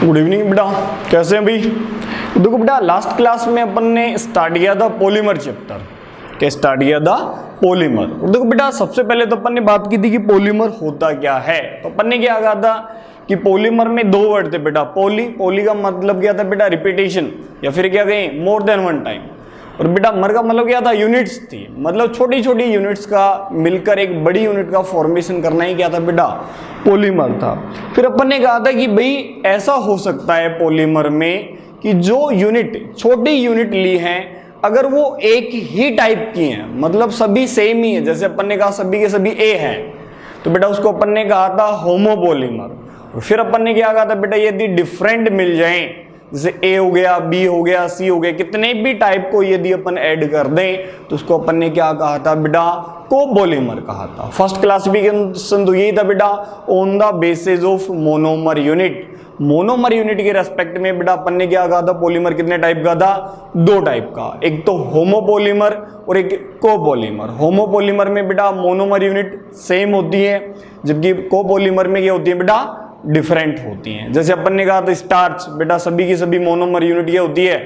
Good evening बेटा, कैसे हैं भाई। देखो बेटा, लास्ट क्लास में अपन ने स्टार्ट किया था पॉलीमर चैप्टर। क्या स्टार्ट किया था? पॉलीमर। देखो बेटा, सबसे पहले तो अपन ने बात की थी कि पॉलीमर होता क्या है। तो अपन ने क्या कहा था कि पॉलीमर में दो वर्ड थे बेटा। पॉली का मतलब क्या था बेटा? रिपीटेशन, या फिर क्या कहें मोर देन वन टाइम। और बेटा मर का मतलब क्या था? यूनिट्स थी, मतलब छोटी छोटी यूनिट्स का मिलकर एक बड़ी यूनिट का फॉर्मेशन करना ही क्या था बेटा? पॉलीमर था। फिर अपन ने कहा था कि भाई ऐसा हो सकता है पॉलीमर में कि जो यूनिट छोटी यूनिट ली हैं अगर वो एक ही टाइप की हैं, मतलब सभी सेम ही है, जैसे अपन ने कहा सभी के सभी ए हैं, तो बेटा उसको अपन ने कहा था होमोपॉलीमर। और फिर अपन ने क्या कहा था बेटा? यदि डिफरेंट मिल जाएं, जैसे ए हो गया, बी हो गया, सी हो गया, कितने भी टाइप को यदि अपन ऐड कर दें तो उसको अपन ने क्या कहा था बेटा? कोपॉलीमर कहा था। फर्स्ट क्लासिफिकेशन तो यही था बेटा, on the basis of monomer unit. Monomer unit के रेस्पेक्ट में बेटा अपन ने क्या कहा था? पॉलीमर कितने टाइप का था? दो टाइप का, एक तो होमोपॉलीमर और एक कोपॉलीमर। होमोपॉलीमर में बेटा मोनोमर यूनिट सेम होती है, जबकि कोपॉलीमर में क्या होती है बेटा? डिफरेंट होती हैं। जैसे अपन ने कहा था स्टार्च, बेटा सभी की सभी मोनोमर यूनिट क्या होती है?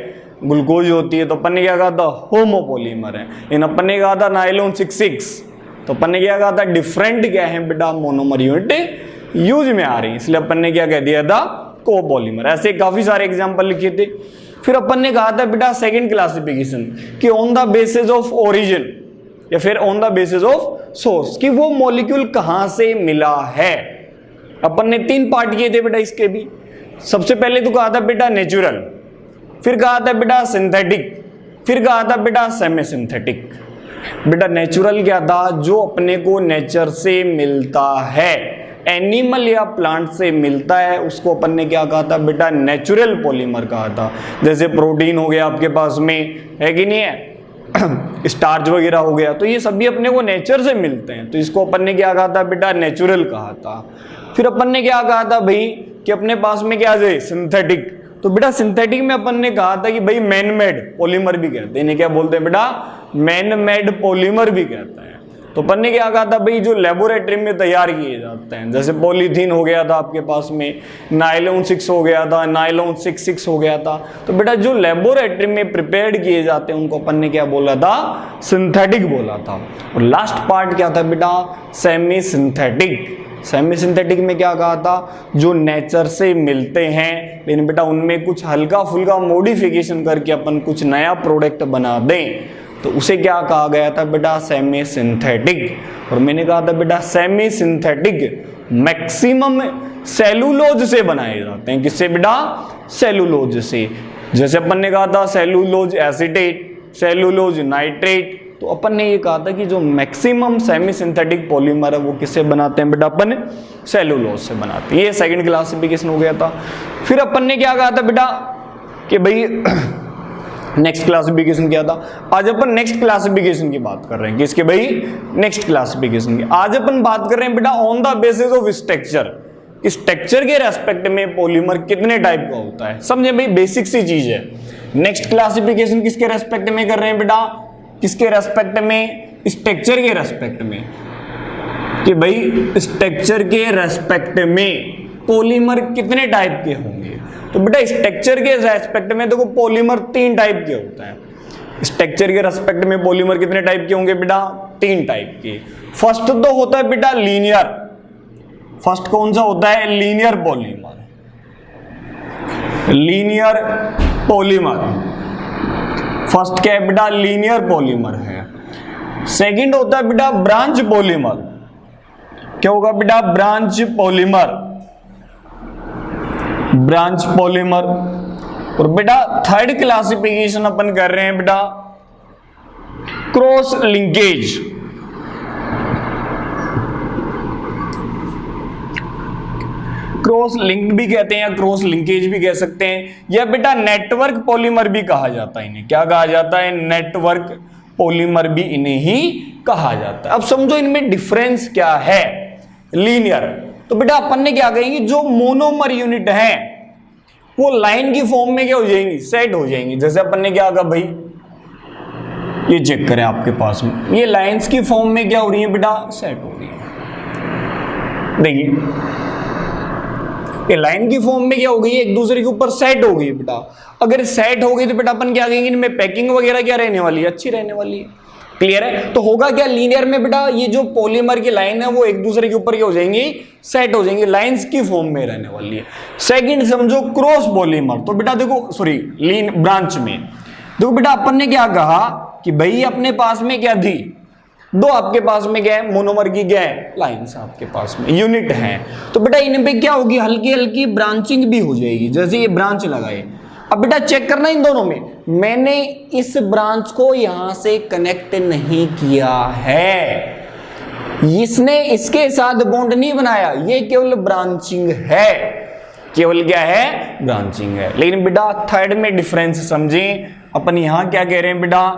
ग्लूकोज होती है, तो अपन ने क्या कहा था? होमोपॉलीमर है। इन अपन ने कहा था नायलॉन 66, तो अपन ने क्या कहा था? डिफरेंट क्या है बेटा? मोनोमर यूनिट यूज में आ रही है, इसलिए अपन ने क्या कह दिया था? कोपॉलीमर। ऐसे काफी सारे एग्जाम्पल लिखे थे। फिर अपन ने कहा था बेटा सेकेंड क्लासिफिकेशन कि on the basis of origin या फिर on the basis of source, कि वो मॉलिक्यूल कहां से मिला है। अपन ने तीन पार्ट किए थे बेटा इसके भी। सबसे पहले तो कहा था बेटा नेचुरल, फिर कहा था बेटा सिंथेटिक, फिर कहा था बेटा सेमी सिंथेटिक। बेटा नेचुरल क्या था? जो अपने को नेचर से मिलता है, एनिमल या प्लांट से मिलता है, उसको अपन ने क्या कहा था बेटा? नेचुरल पॉलीमर कहा था। जैसे प्रोटीन हो गया आपके पास में, है कि नहीं है? स्टार्च वगैरह हो गया, तो ये सभी अपने को नेचर से मिलते हैं, तो इसको अपन ने क्या कहा था बेटा? नेचुरल कहा था। फिर अपन ने क्या कहा था भाई कि अपने पास में क्या है? सिंथेटिक। तो बेटा सिंथेटिक में अपन ने कहा था कि भाई मैन मेड पॉलीमर भी कहते हैं, इन्हें क्या बोलते हैं बेटा? मैन मेड पॉलीमर भी कहते हैं। तो अपन ने क्या कहा था भाई? जो लेबोरेटरी में तैयार किए जाते हैं, जैसे पॉलीथीन हो गया था आपके पास में, नायलॉन 6 हो गया था, नायलॉन 66 हो गया था, तो बेटा जो लेबोरेटरी में प्रिपेयर्ड किए जाते हैं उनको अपन ने क्या बोला था? सिंथेटिक बोला था। और लास्ट पार्ट क्या था बेटा? Semi synthetic. सेमी सिंथेटिक में क्या कहा था? जो नेचर से मिलते हैं लेकिन बेटा उनमें कुछ हल्का फुल्का मॉडिफिकेशन करके अपन कुछ नया प्रोडक्ट बना दें, तो उसे क्या कहा गया था बेटा? Semi synthetic. और मैंने कहा था बेटा सेमी सिंथेटिक मैक्सिमम सेलुलोज से बनाए जाते हैं। किससे बेटा? सेलुलोज से। जैसे अपन ने कहा था सेलुलोज एसीटेट, सेलुलोज नाइट्रेट, तो अपन ने ये कहा था कि जो मैक्सिमम सेमी सिंथेटिक पॉलीमर है वो किससे बनाते हैं बेटा? अपन सेलुलोज से बनाते हैं। ये सेकंड क्लासिफिकेशन हो गया था। फिर अपन ने क्या कहा था बेटा कि भाई नेक्स्ट क्लासिफिकेशन क्या था? आज अपन नेक्स्ट क्लासिफिकेशन की बात कर रहे हैं। किसके भाई? नेक्स्ट क्लासिफिकेशन की। आज अपन बात कर रहे हैं बेटा on the basis of structure. Structure के रेस्पेक्ट में पॉलीमर कितने टाइप का होता है, समझे भाई? बेसिक सी चीज है। नेक्स्ट क्लासिफिकेशन किसके रेस्पेक्ट में कर रहे हैं बेटा? किसके रेस्पेक्ट में? स्ट्रक्चर के रेस्पेक्ट में, कि भाई स्ट्रक्चर के रेस्पेक्ट में पॉलीमर कितने टाइप के होंगे। तो बेटा स्ट्रक्चर के रेस्पेक्ट में देखो पॉलीमर तीन टाइप के होता है। स्ट्रक्चर के रेस्पेक्ट में पॉलीमर कितने टाइप के होंगे बेटा? तीन टाइप के। फर्स्ट तो होता है बेटा लीनियर। फर्स्ट कौन सा होता है? Linear polymer. Linear polymer first क्या है बेटा? लीनियर पॉलीमर है। सेकंड होता है बेटा ब्रांच पॉलीमर। क्या होगा बेटा? Branch polymer, branch polymer. और बेटा थर्ड क्लासिफिकेशन अपन कर रहे हैं बेटा क्रॉस लिंकेज। क्रॉस लिंक भी कहते हैं या क्रॉस लिंकेज भी कह सकते हैं, या बेटा नेटवर्क पॉलीमर भी कहा जाता है। इन्हें क्या कहा जाता है? नेटवर्क पॉलीमर भी इन्हें ही कहा जाता है। अब समझो इनमें डिफरेंस क्या है। लीनियर तो बेटा अपन ने क्या कहेंगे? जो मोनोमर यूनिट है वो लाइन की फॉर्म में क्या हो जाएंगी? सेट हो जाएंगी। जैसे अपन ने क्या कहा भाई, ये चेक करें आपके पास में, ये लाइंस की फॉर्म में क्या हो रही है बेटा? सेट हो रही है। देखिए ये लाइन की फॉर्म में क्या हो गई है, एक दूसरे के ऊपर सेट हो गई बेटा। अगर सेट हो गई तो बेटा अपन क्या कहेंगे, इनमें पैकिंग वगैरह क्या रहने वाली है, अच्छी रहने वाली है। क्लियर है। तो होगा क्या, लीनियर में बेटा ये जो पॉलीमर की लाइन है वो एक दूसरे के ऊपर क्या हो जाएंगी, सेट हो जाएंगी, लाइंस की फॉर्म में रहने वाली है। सेकंड समझो क्रॉस पॉलीमर। तो बेटा देखो सॉरी लीन ब्रांच में देखो बेटा अपन ने क्या कहा कि भाई अपने पास में क्या थी, दो आपके पास में क्या है, मोनोमर की क्या है, लाइंस आपके पास में यूनिट है। तो बेटा इन पे क्या होगी, हल्की हल्की ब्रांचिंग भी हो जाएगी, जैसे ये ब्रांच लगाए। अब बेटा चेक करना इन दोनों में, मैंने इस ब्रांच को यहां से कनेक्ट नहीं किया है, इसने इसके साथ बॉन्ड नहीं बनाया, ये केवल ब्रांचिंग है, केवल क्या है, ब्रांचिंग है। लेकिन बेटा थर्ड में डिफरेंस समझें, अपन यहां क्या कह रहे हैं बेटा,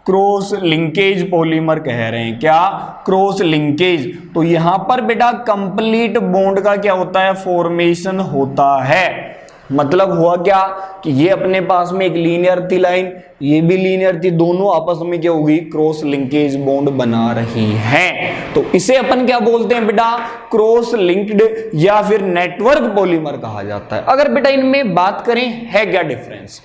क्रॉस लिंकेज पॉलीमर कह रहे हैं, क्या, क्रॉस लिंकेज। तो यहां पर बेटा कंप्लीट बॉन्ड का क्या होता है, फॉर्मेशन होता है। मतलब हुआ क्या कि ये अपने पास में एक लीनियर थी लाइन, ये भी लीनियर थी, दोनों आपस में क्या होगी, क्रॉस लिंकेज बॉन्ड बना रही हैं। तो इसे अपन क्या बोलते हैं बेटा, क्रॉस लिंक्ड या फिर नेटवर्क पॉलीमर कहा जाता है। अगर बेटा इनमें बात करें है क्या डिफरेंस,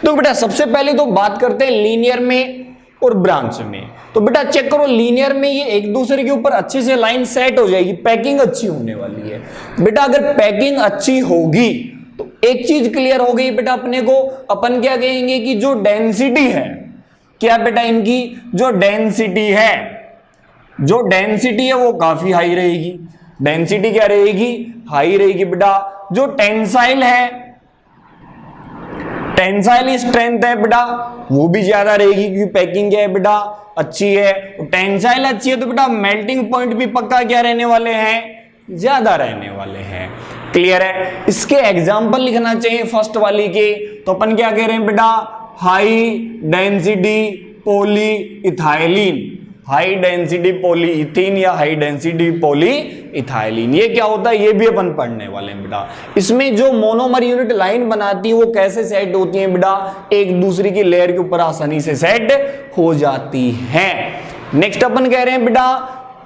तो बेटा सबसे पहले तो बात करते हैं लीनियर में और ब्रांच में। तो बेटा चेक करो, लीनियर में ये एक दूसरे के ऊपर अच्छे से लाइन सेट हो जाएगी, पैकिंग अच्छी होने वाली है। बेटा अगर पैकिंग अच्छी होगी तो एक चीज क्लियर हो गई बेटा अपने को, अपन क्या कहेंगे कि जो डेंसिटी है, क्या बेटा इनकी जो डेंसिटी है, जो डेंसिटी है वो काफी हाई रहेगी। डेंसिटी क्या रहेगी, हाई रहेगी बेटा। जो टेंसाइल है, टेंसाइल स्ट्रेंथ है बेटा वो भी ज्यादा रहेगी, क्योंकि पैकिंग क्या है बेटा, अच्छी है। टेंसाइल अच्छी है तो बेटा मेल्टिंग पॉइंट भी पक्का क्या रहने वाले हैं, ज्यादा रहने वाले हैं। क्लियर है। इसके एग्जाम्पल लिखना चाहिए फर्स्ट वाली के, तो अपन क्या कह रहे हैं बेटा, high density poly ethylene, high density poly ethene या हाई डेंसिटी पॉली इथाइलिन। ये क्या होता है, ये भी अपन पढ़ने वाले हैं बेटा। इसमें जो मोनोमर यूनिट लाइन बनाती है वो कैसे सेट होती है बेटा, एक दूसरे की लेयर के ऊपर आसानी से सेट हो जाती है। नेक्स्ट अपन कह रहे हैं बेटा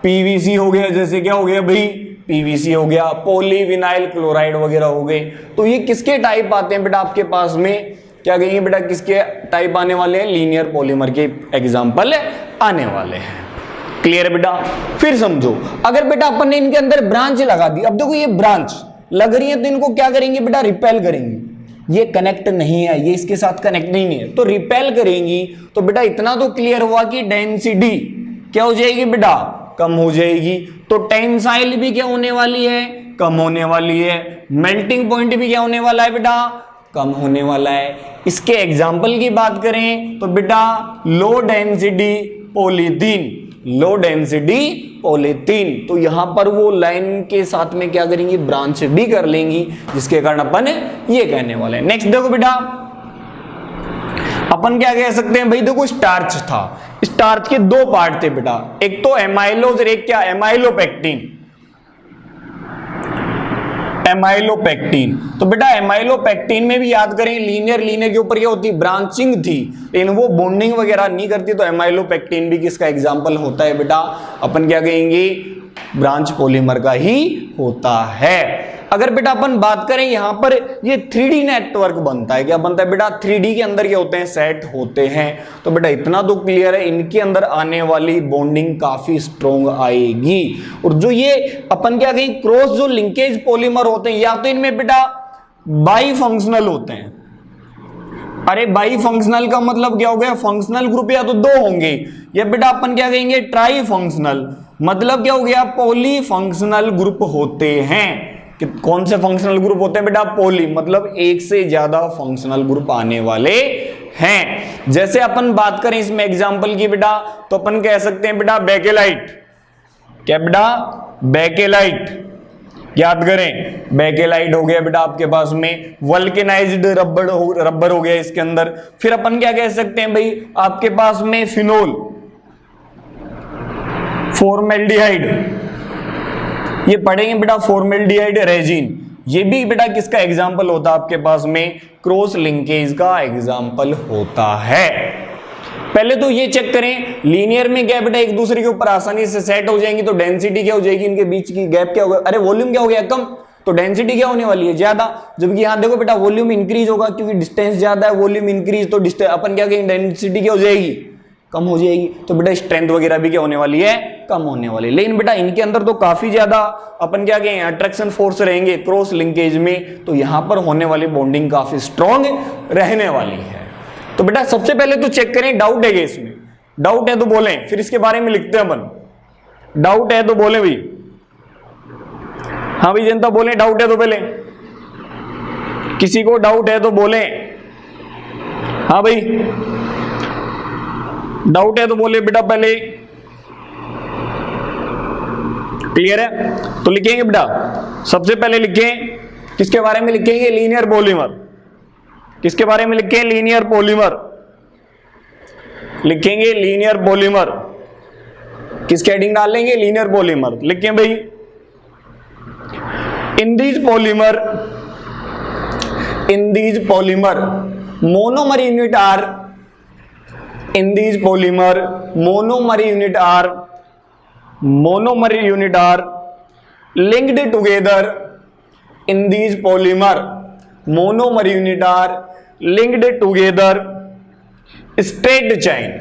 पीवीसी हो गया, जैसे क्या हो गया भाई, पीवीसी हो गया, पॉलीविनाइल क्लोराइड वगैरह हो गए। तो ये किसके टाइप आते हैं बेटा आपके पास में, क्या कहेंगे बेटा, किसके टाइप आने वाले हैं, लीनियर पॉलीमर के एग्जांपल आने वाले हैं। क्लियर है बेटा। फिर समझो, अगर बेटा अपन ने इनके अंदर ब्रांच लगा दी, अब देखो ये ब्रांच लग रही है तो इनको क्या करेंगे बेटा, रिपेल करेंगी। ये कनेक्ट नहीं है, ये इसके साथ कनेक्ट नहीं है, तो रिपेल करेंगी। तो बेटा इतना तो क्लियर हुआ कि डेंसिटी क्या हो जाएगी बेटा, कम हो जाएगी। तो टेंसाइल भी क्या होने वाली है, कम होने वाली है। मेल्टिंग पॉइंट भी क्या होने वाला है बेटा, कम होने वाला है। इसके एग्जाम्पल की बात करें तो बेटा low density polythene, low density polythene. तो यहां पर वो लाइन के साथ में क्या करेंगी, ब्रांच भी कर लेंगी, जिसके कारण अपन ये कहने वाले हैं। नेक्स्ट देखो बेटा, अपन क्या कह सकते हैं भाई, देखो स्टार्च था, स्टार्च के दो पार्ट थे बेटा, एक तो एमाइलोज और एक क्या, एमाइलोपेक्टिन। एमाइलोपेक्टिन, तो बेटा एमाइलोपेक्टिन में भी याद करें लीनियर के ऊपर क्या होती, ब्रांचिंग थी, लेकिन वो बॉन्डिंग वगैरह नहीं करती। तो एमाइलोपेक्टिन भी किसका एग्जांपल होता है बेटा, अपन क्या कहेंगे, ब्रांच पॉलीमर का ही होता है। अगर बेटा अपन बात करें यहां पर ये 3D नेटवर्क बनता है, क्या बनता है बेटा, 3D के अंदर क्या होते हैं, सेट होते हैं। तो बेटा इतना तो क्लियर है, इनके अंदर आने वाली बॉन्डिंग काफी स्ट्रॉन्ग आएगी। और जो ये अपन क्या कहें, क्रॉस जो लिंकेज पॉलीमर होते हैं, या तो इनमें बेटा बाई फंक्शनल होते हैं। अरे बाई फंक्शनल का मतलब क्या हो गया, फंक्शनल ग्रुप या तो दो होंगे, या बेटा अपन क्या कहेंगे ट्राई फंक्शनल, मतलब क्या हो गया, पॉली फंक्शनल ग्रुप होते हैं। कि कौन से फंक्शनल ग्रुप होते हैं बेटा, पॉली, मतलब एक से ज्यादा फंक्शनल ग्रुप आने वाले हैं। जैसे अपन बात करें इसमें एग्जांपल की बेटा, तो अपन कह सकते हैं बेटा बेकेलाइट, क्या बेटा, बेकेलाइट याद करें, बेकेलाइट हो गया बेटा आपके पास में, वल्केनाइज्ड रबर हो गया इसके अंदर। फिर अपन क्या कह सकते हैं भाई, आपके पास में फिनोल, फॉर्मेल्डिहाइड, ये पढ़ेंगे बेटा, फॉर्मेल्डिहाइड रेजिन, ये भी बेटा किसका एग्जाम्पल होता है आपके पास में, क्रॉस लिंकेज का एग्जाम्पल होता है। पहले तो ये चेक करें, लीनियर में क्या बेटा, एक दूसरे के ऊपर आसानी से सेट हो जाएंगी, तो डेंसिटी क्या हो जाएगी, इनके बीच की गैप क्या होगा, अरे वॉल्यूम क्या हो गया कम, तो डेंसिटी क्या होने वाली है, ज्यादा। जबकि यहाँ देखो बेटा वॉल्यूम इंक्रीज होगा, क्योंकि डिस्टेंस ज्यादा है, वॉल्यूम इंक्रीज, तो अपन क्या कहेंगे, डेंसिटी क्या हो जाएगी, कम हो जाएगी। तो बेटा स्ट्रेंथ वगैरह भी क्या होने वाली है, कम होने वाली है। लेकिन बेटा इनके अंदर तो काफी ज्यादा अपन क्या कहें अट्रैक्शन फोर्स रहेंगे क्रॉस लिंकेज में, तो यहां पर होने वाली बॉन्डिंग काफी स्ट्रॉन्ग रहने वाली है। तो बेटा सबसे पहले तो चेक करें डाउट है इसमें, डाउट है तो बोलें, फिर इसके बारे में लिखते हैं अपन। डाउट है तो बोले भाई, हाँ भाई जनता बोले, डाउट है तो पहले किसी को डाउट है तो बोले, हाँ भाई डाउट है तो बोले बेटा पहले। क्लियर है, तो लिखेंगे बेटा सबसे पहले लिखें किसके बारे में लिखेंगे, लीनियर पॉलीमर। किसके बारे में लिखें, लीनियर पॉलीमर लिखेंगे, लीनियर पॉलीमर। किसके हेडिंग डाल लेंगे, लीनियर पॉलीमर लिखें भाई। In these polymer monomer unit are, in these polymer monomer unit are linked together, in these polymer monomer unit are linked together straight chain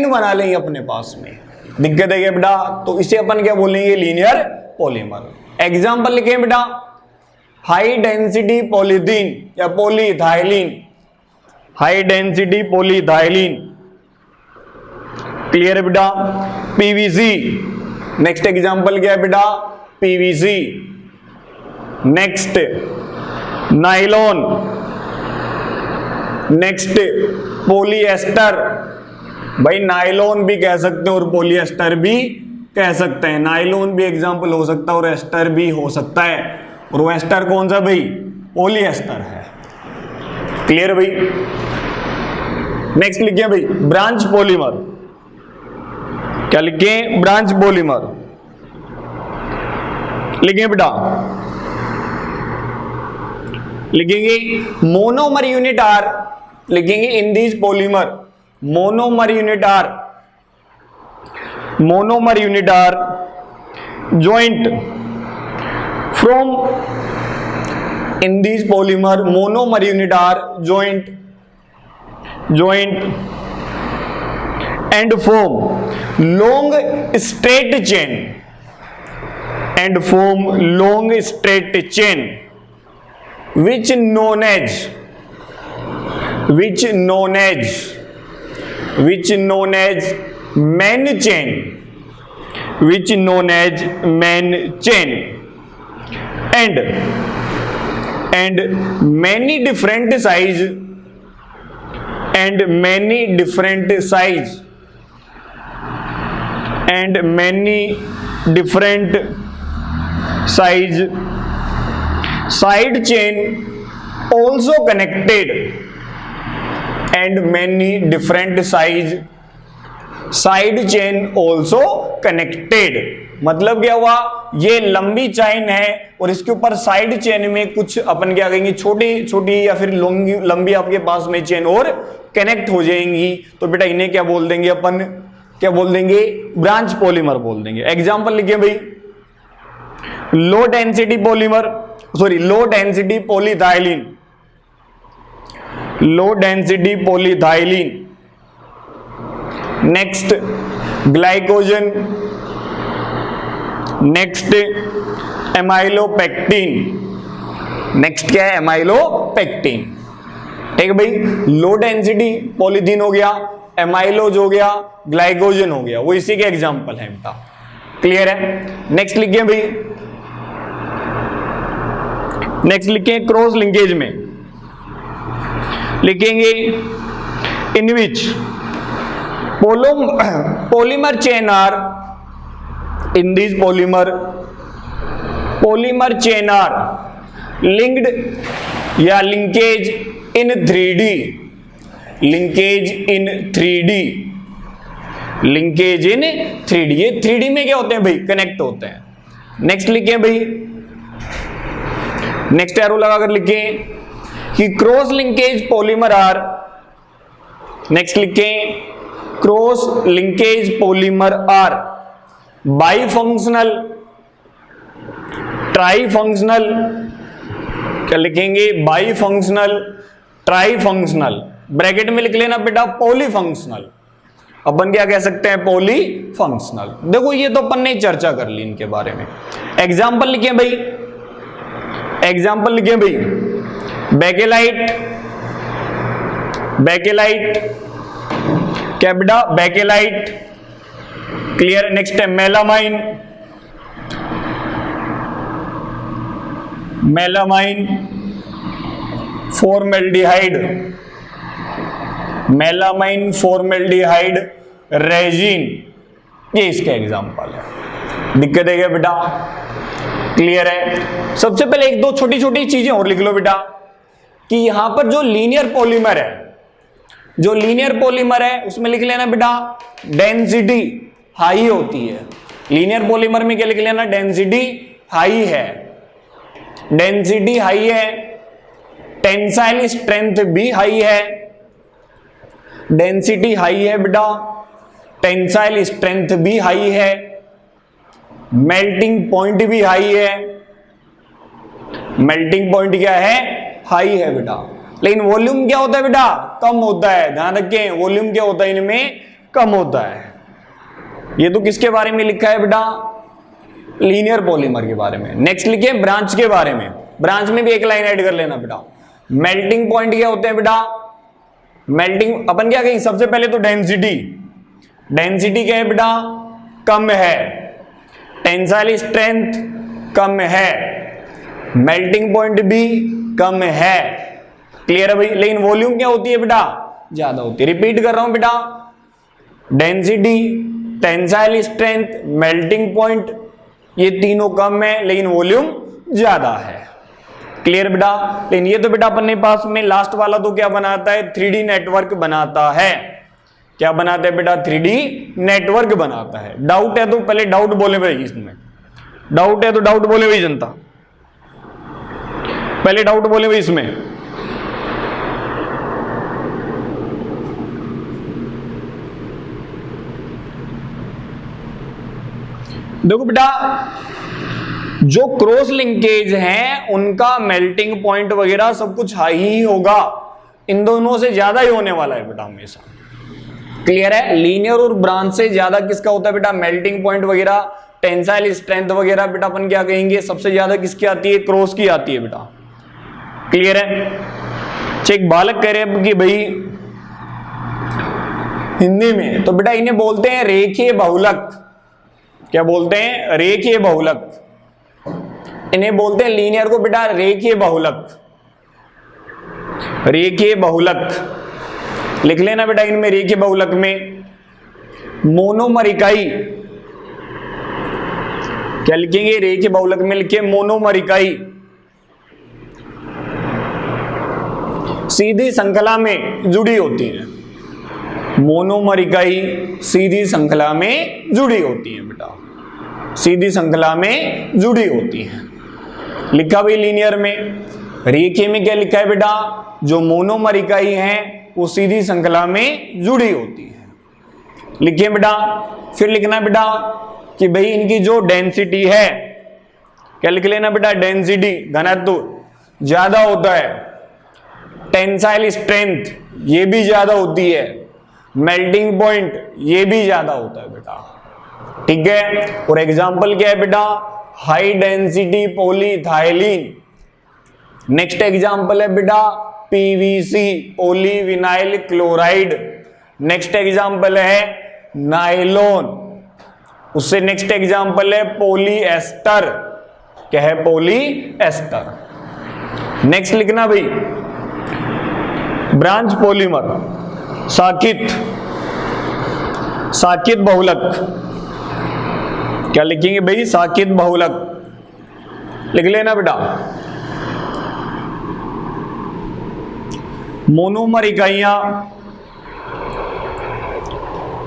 बना लेंगे अपने पास में। दिक्कत है क्या बेटा, तो इसे अपन क्या बोलेंगे, लीनियर पॉलीमर। एग्जांपल लिखें बेटा, हाई डेंसिटी पॉलीथीन या polyethylene, high density polyethylene. Clear है बेटा, पीवीसी। नेक्स्ट एग्जांपल क्या है बेटा, PVC. Next nylon, next polyester. भाई नाइलॉन भी कह सकते हैं और पॉलीएस्टर भी कह सकते हैं। नाइलॉन भी एग्जांपल हो सकता है और एस्टर भी हो सकता है, और वो एस्टर कौन सा भाई, पॉलीएस्टर है। क्लियर भाई। नेक्स्ट लिखिए भाई ब्रांच पॉलीमर। क्या लिखें, ब्रांच पॉलीमर लिखें बेटा। लिखेंगे मोनोमर यूनिट आर, लिखेंगे in these polymer monomer unit are joint from, in these polymer monomer unit are joint and form long straight chain which known as main chain, and many different size side chain also connected, and many different size side chain also connected। मतलब क्या हुआ, ये लंबी chain है और इसके ऊपर side chain में कुछ अपन क्या कहेंगे, छोटी छोटी या फिर लंबी आपके पास में चेन और कनेक्ट हो जाएंगी। तो बेटा इन्हें क्या बोल देंगे अपन, क्या बोल देंगे, ब्रांच पॉलीमर बोल देंगे। एग्जांपल लिखिए भाई, low density polyethylene, next glycogen, next amylopectin. Next क्या है, एमाइलोपेक्टिन। ठीक है भाई, लो डेंसिटी पॉलीथीन हो गया, एमाइलोज हो गया, ग्लाइकोजन हो गया, वो इसी के एग्जांपल है बेटा। क्लियर है। नेक्स्ट लिखिए भाई, नेक्स्ट लिखिए क्रॉस लिंकेज में लिखेंगे इन विच polymer chain are, in these polymer chain are linked या linkage in 3D, ये 3D में क्या होते हैं भाई, कनेक्ट होते हैं। नेक्स्ट लिखें भाई, नेक्स्ट एरो लगाकर लिखें कि cross linkage polymer are, next लिखें cross linkage polymer are bifunctional trifunctional, क्या लिखेंगे, bifunctional, trifunctional, bracket में लिख लेना बेटा पॉली फंक्शनल, अपन क्या कह सकते हैं, पॉली फंक्शनल। देखो ये तो अपन ने चर्चा कर ली इनके बारे में। एग्जाम्पल लिखे भाई, एग्जाम्पल लिखे भाई, बेकेलाइट, बेकेलाइट, क्या बेटा, बेकेलाइट, क्लियर। नेक्स्ट है melamine, melamine, formaldehyde, melamine, formaldehyde, resin, ये इसके एग्जाम्पल है। दिक्कत है क्या बेटा, क्लियर है। सबसे पहले एक दो छोटी छोटी चीजें और लिख लो बेटा कि यहां पर जो लीनियर पॉलीमर है, जो लीनियर पॉलीमर है उसमें लिख लेना बेटा डेंसिटी हाई होती है। लीनियर पॉलीमर में क्या लिख लेना, डेंसिटी हाई है, डेंसिटी हाई है, टेंसाइल स्ट्रेंथ भी हाई है, डेंसिटी हाई है बेटा, टेंसाइल स्ट्रेंथ भी हाई है, मेल्टिंग पॉइंट भी हाई है, मेल्टिंग पॉइंट क्या है, हाई है बेटा। लेकिन वॉल्यूम क्या होता है बेटा, कम होता है। ध्यान रखें, वॉल्यूम क्या होता है इनमें, कम होता है। ये तो किसके बारे में लिखा है बेटा, लीनियर पॉलीमर के बारे में। नेक्स्ट लिखिए ब्रांच के बारे में, ब्रांच में भी एक लाइन ऐड कर लेना बेटा। मेल्टिंग पॉइंट क्या होते हैं बेटा, मेल्टिंग अपन क्या कहेंगे, सबसे पहले तो डेंसिटी, डेंसिटी क्या है बेटा, कम है, टेंसाइल स्ट्रेंथ कम है, मेल्टिंग पॉइंट भी कम है, क्लियर है भाई। लेकिन वॉल्यूम क्या होती है बेटा, ज्यादा होती है। रिपीट कर रहा हूं बेटा, density, tensile strength, melting point, ये तीनों कम है लेकिन वॉल्यूम ज्यादा है, क्लियर बेटा। लेकिन ये तो बेटा अपने पास में लास्ट वाला तो क्या बनाता है, 3D नेटवर्क बनाता है। क्या बनाता है बेटा, 3D नेटवर्क बनाता है। डाउट है तो पहले डाउट बोले भाई, इसमें डाउट है तो डाउट बोले भाई जनता, पहले डाउट बोले भाई इसमें। देखो बेटा जो क्रॉस लिंकेज हैं उनका मेल्टिंग पॉइंट वगैरह सब कुछ हाई ही होगा, इन दोनों से ज्यादा ही होने वाला है बेटा हमेशा, क्लियर है। लीनियर और ब्रांच से ज्यादा किसका होता है बेटा, मेल्टिंग पॉइंट वगैरह, टेंसाइल स्ट्रेंथ वगैरह बेटा अपन क्या कहेंगे, सबसे ज्यादा किसकी आती है, क्रॉस की आती है बेटा, क्लियर है। एक बालक कह रहे हैं कि भाई हिंदी में, तो बेटा इन्हें बोलते हैं रेखीय बहुलक। क्या बोलते हैं, रेखीय बहुलक। इन्हें बोलते हैं लीनियर को बेटा रेखीय बहुलक, रेखीय बहुलक लिख लेना बेटा। इनमें रेखीय बहुलक में मोनोमर इकाई, क्या लिखेंगे, रेखीय बहुलक में लिखे मोनोमर इकाई सीधी श्रृंखला में जुड़ी होती है। मोनोमर इकाई सीधी श्रृंखला में जुड़ी होती है बेटा, सीधी श्रृंखला में जुड़ी होती है। लिखा भी लीनियर में। रेखीय में क्या लिखा है बेटा, जो मोनोमर इकाई है वो सीधी श्रृंखला में जुड़ी होती है, लिखिए बेटा। फिर लिखना बेटा कि भाई इनकी जो डेंसिटी है, क्या लिख लेना बेटा, डेंसिटी घनत्व ज्यादा होता है, टेंसाइल स्ट्रेंथ ये भी ज्यादा होती है, मेल्टिंग पॉइंट ये भी ज्यादा होता है बेटा, ठीक है। और एग्जांपल क्या है बेटा, high density polyethylene. Next example है बेटा PVC, polyvinyl chloride. Next example है नायलॉन। उससे नेक्स्ट एग्जांपल है पॉलीएस्टर। क्या है, पॉलीएस्टर। नेक्स्ट लिखना भाई ब्रांच पॉलीमर, साकित, साकित बहुलक। क्या लिखेंगे भाई, साकित बहुलक लिख लेना बेटा। मोनोमर इकाइयां,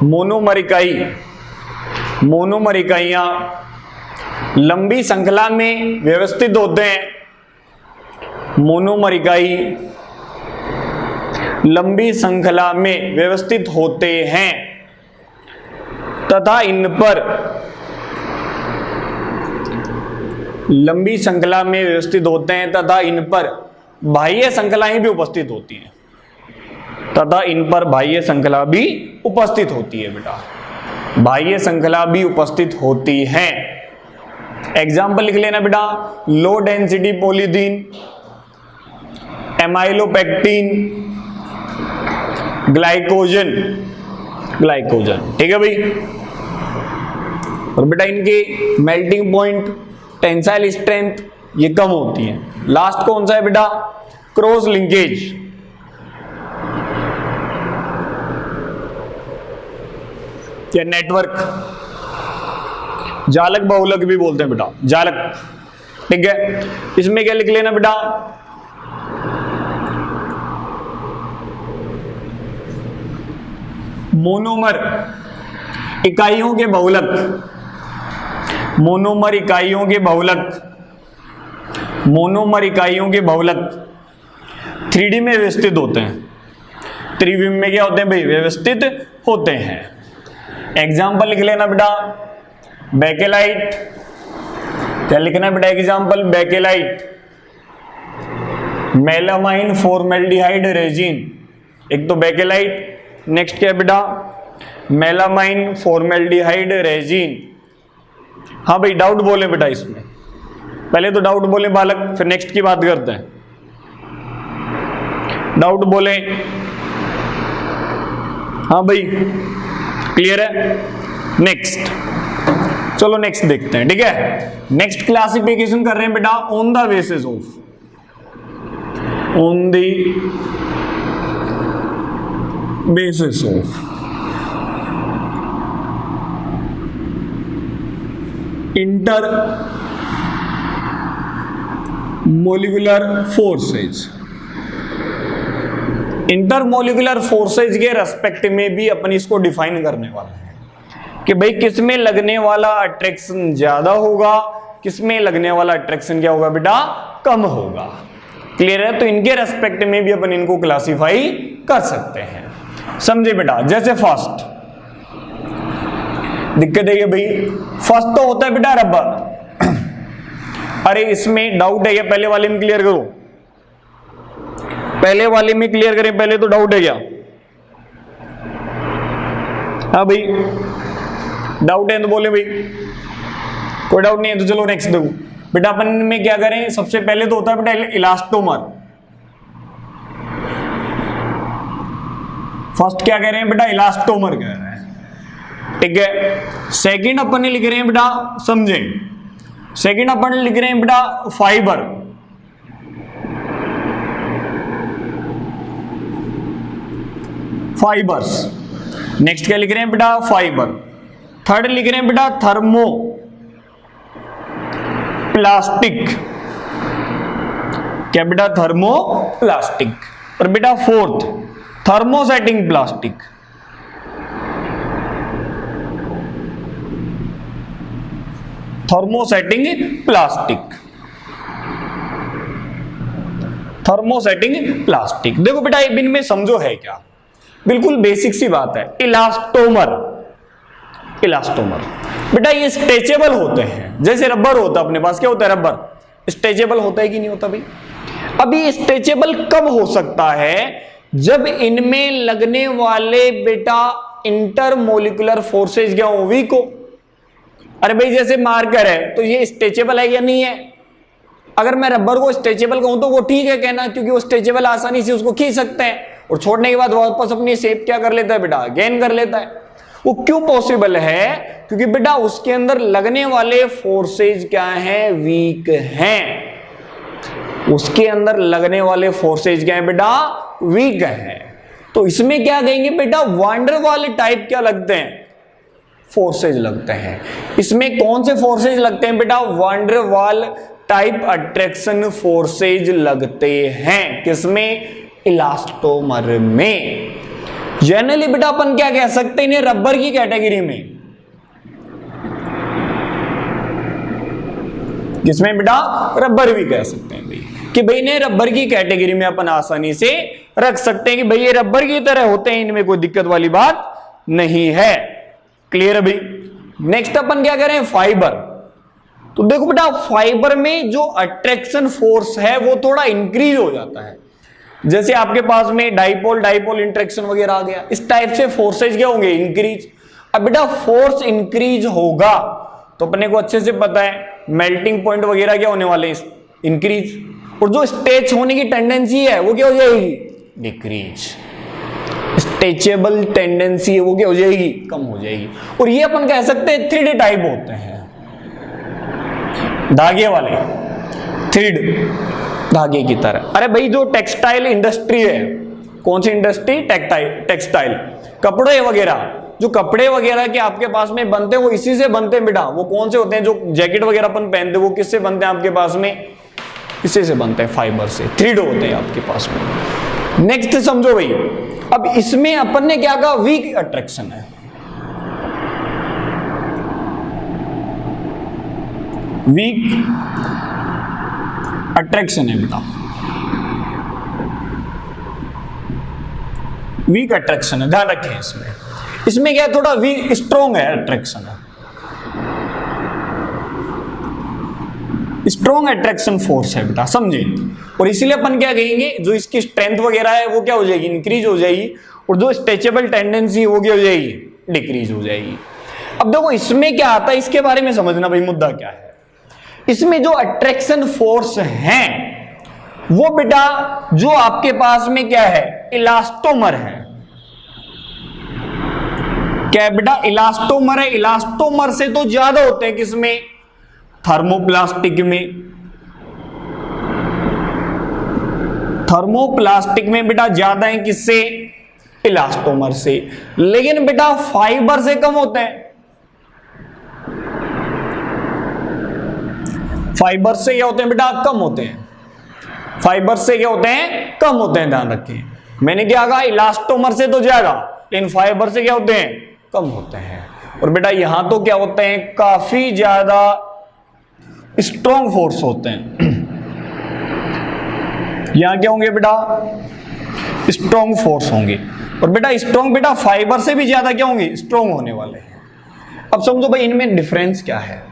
मोनोमर इकाई, मोनोमर इकाइयां लंबी श्रृंखला में व्यवस्थित होते हैं। मोनोमर इकाई लंबी श्रृंखला में व्यवस्थित होते हैं तथा इन पर लंबी श्रृंखला में व्यवस्थित होते हैं तथा इन पर बाह्य श्रृंखलाएं भी उपस्थित होती हैं, तथा इन पर बाह्य श्रृंखला भी उपस्थित होती है बेटा, बाह्य श्रृंखला भी उपस्थित होती है। एग्जाम्पल लिख लेना बेटा, low density polythene, amylopectin, glycogen, ठीक है भाई। और बेटा इनके मेल्टिंग पॉइंट, टेंसाइल स्ट्रेंथ ये कम होती है। लास्ट कौन सा है बेटा, क्रॉस लिंकेज, या नेटवर्क, जालक बहुलक भी बोलते हैं बेटा, जालक, ठीक है। इसमें क्या लिख लेना बेटा, मोनोमर इकाइयों के बहुलक, मोनोमर इकाइयों के बहुलक, मोनोमर इकाइयों के बहुलक 3D में व्यवस्थित होते हैं। त्रिविम में क्या होते हैं भाई, व्यवस्थित होते हैं। एग्जाम्पल लिख लेना बेटा, बेकेलाइट, क्या लिखना है बेटा example, bakelite, melamine formaldehyde resin, एक तो बेकेलाइट, नेक्स्ट क्या है बेटा, मेलामाइन फॉर्मेल्डिहाइड रेजिन। हाँ भाई डाउट बोले बेटा इसमें, पहले तो डाउट बोले बालक, फिर नेक्स्ट की बात करते हैं। डाउट बोले, हाँ भाई क्लियर है। नेक्स्ट, चलो नेक्स्ट देखते हैं, ठीक है। नेक्स्ट क्लासिफिकेशन कर रहे हैं बेटा, on the basis of, on the basis of inter molecular forces, intermolecular forces के रेस्पेक्ट में भी अपन इसको डिफाइन करने वाला है कि भाई किसमें लगने वाला अट्रैक्शन ज्यादा होगा, किसमें लगने वाला अट्रैक्शन क्या होगा बेटा, कम होगा। क्लियर है। तो इनके रेस्पेक्ट में भी अपन इनको क्लासिफाई कर सकते हैं, समझे बेटा। जैसे फर्स्ट दिक्कत है भाई, फर्स्ट तो होता है बेटा रबर। अरे इसमें डाउट है क्या, पहले वाले में क्लियर करो, पहले वाले में क्लियर करें, पहले तो डाउट है क्या, हाँ भाई डाउट है तो बोले भाई, कोई डाउट नहीं है तो चलो नेक्स्ट देखो बेटा। अपन में क्या करें, सबसे पहले तो होता है बेटा इलास्टोमर। फर्स्ट क्या कह रहे हैं बेटा, इलास्टोमर कह रहे हैं, ठीक है। सेकंड अपन लिख रहे हैं बेटा, समझें, सेकंड अपन लिख रहे हैं बेटा फाइबर, फाइबर्स। नेक्स्ट क्या लिख रहे हैं बेटा, फाइबर। थर्ड लिख रहे हैं बेटा थर्मो प्लास्टिक, क्या बेटा, थर्मो प्लास्टिक। और बेटा fourth thermosetting plastic, thermosetting plastic, thermosetting plastic. देखो बेटा इनमें समझो है क्या, बिल्कुल बेसिक सी बात है। इलास्टोमर, इलास्टोमर बेटा ये स्ट्रेचेबल होते हैं, जैसे रबर होता है अपने पास, क्या होता है रबर, स्ट्रेचेबल होता है कि नहीं होता भाई। अभी स्ट्रेचेबल कब हो सकता है, जब इनमें लगने वाले बेटा इंटरमोलिकुलर फोर्सेज क्या हो, वीक हो। अरे भाई जैसे मार्कर है तो ये स्ट्रेचेबल है या नहीं है, अगर मैं रबर को स्ट्रेचेबल कहूं तो वो ठीक है कहना, क्योंकि वो स्ट्रेचेबल आसानी से उसको खींच सकते हैं और छोड़ने के बाद वापस अपनी शेप क्या कर लेता है बेटा, गेन कर लेता है। वो क्यों पॉसिबल है, क्योंकि बेटा उसके अंदर लगने वाले फोर्सेज क्या हैं, वीक हैं। उसके अंदर लगने वाले फोर्सेज क्या है बेटा, वीक है। तो इसमें क्या कहेंगे बेटा, वांडर वाले टाइप क्या लगते हैं, फोर्सेज लगते हैं। इसमें कौन से फोर्सेज लगते हैं बेटा, वांडर वाल टाइप अट्रैक्शन फोर्सेज लगते हैं। किसमें, इलास्टोमर में। जनरली बेटा अपन क्या कह सकते हैं, इन्हें रबर की कैटेगरी में, किसमें बेटा, रबर भी कह सकते हैं भाई, कि भाई इन्हें रबर की कैटेगरी में अपन आसानी से रख सकते हैं कि भाई ये रबर की तरह होते हैं, इनमें कोई दिक्कत वाली बात नहीं है। क्लियर है भाई। नेक्स्ट अपन क्या करें, फाइबर। तो देखो बेटा फाइबर में जो अट्रैक्शन फोर्स है वो थोड़ा इंक्रीज हो जाता है। जैसे आपके पास में डाइपोल डाइपोल इंटरेक्शन वगैरह आ गया, इस टाइप से फोर्सेज क्या होंगे, इंक्रीज। अब बेटा फोर्स इंक्रीज होगा तो अपने को अच्छे से पता है मेल्टिंग पॉइंट वगैरह क्या होने वाले हैं, इंक्रीज। और जो स्ट्रेच होने की टेंडेंसी है वो क्या हो जाएगी, डिक्रीज। स्ट्रेचेबल टेंडेंसी है वो क्या हो जाएगी, कम हो जाएगी। और ये अपन कह सकते हैं थ्रेड टाइप होते हैं, धागे वाले, थ्रेड धागे की तरह। अरे भाई जो टेक्सटाइल इंडस्ट्री है, कौन सी इंडस्ट्री, टेक्सटाइल, कपड़े वगैरह, जो कपड़े वगैरह के आपके पास में बनते हैं वो इसी से बनते हैं बेटा। वो कौन से होते हैं, जो जैकेट वगैरह अपन पहनते हैं वो किससे बनते हैं आपके पास में, इसी से बनते हैं, फाइबर से, थ्रेड होते हैं आपके पास में। नेक्स्ट समझो भाई, अब इसमें अपन ने क्या कहा, वीक अट्रैक्शन है। वीक अट्रैक्शन है बेटा, वीक अट्रैक्शन है, ध्यान रखें। इसमें क्या है, थोड़ा वीक, स्ट्रॉन्ग है अट्रैक्शन है, स्ट्रॉन्ग अट्रैक्शन फोर्स है बेटा, समझे। और इसीलिए अपन क्या कहेंगे, जो इसकी स्ट्रेंथ वगैरह है वो क्या हो जाएगी, इंक्रीज हो जाएगी। और जो स्ट्रेचेबल टेंडेंसी है वो क्या हो जाएगी, डिक्रीज हो जाएगी। अब देखो इसमें क्या आता है, इसके बारे में समझना भाई, मुद्दा क्या है। इसमें जो अट्रैक्शन फोर्स है वो बेटा जो आपके पास में क्या है, इलास्टोमर है। क्या है बेटा, इलास्टोमर है। इलास्टोमर से तो ज्यादा होते हैं किसमें, थर्मोप्लास्टिक में। थर्मोप्लास्टिक में बेटा ज्यादा है किससे, इलास्टोमर से। लेकिन बेटा फाइबर से कम होते हैं, फाइबर से क्या होते हैं बेटा, कम होते हैं। फाइबर से क्या होते हैं, कम होते हैं, ध्यान रखें। मैंने क्या कहा, इलास्टोमर से तो ज्यादा, लेकिन फाइबर से क्या होते हैं, कम होते हैं। और बेटा यहां तो क्या होते हैं, काफी ज्यादा स्ट्रॉन्ग फोर्स होते हैं। यहां क्या होंगे बेटा, स्ट्रॉन्ग फोर्स होंगे। और बेटा स्ट्रॉन्ग बेटा फाइबर से भी ज्यादा क्या होंगे, स्ट्रॉन्ग होने वाले हैं। अब समझो भाई इनमें डिफरेंस क्या है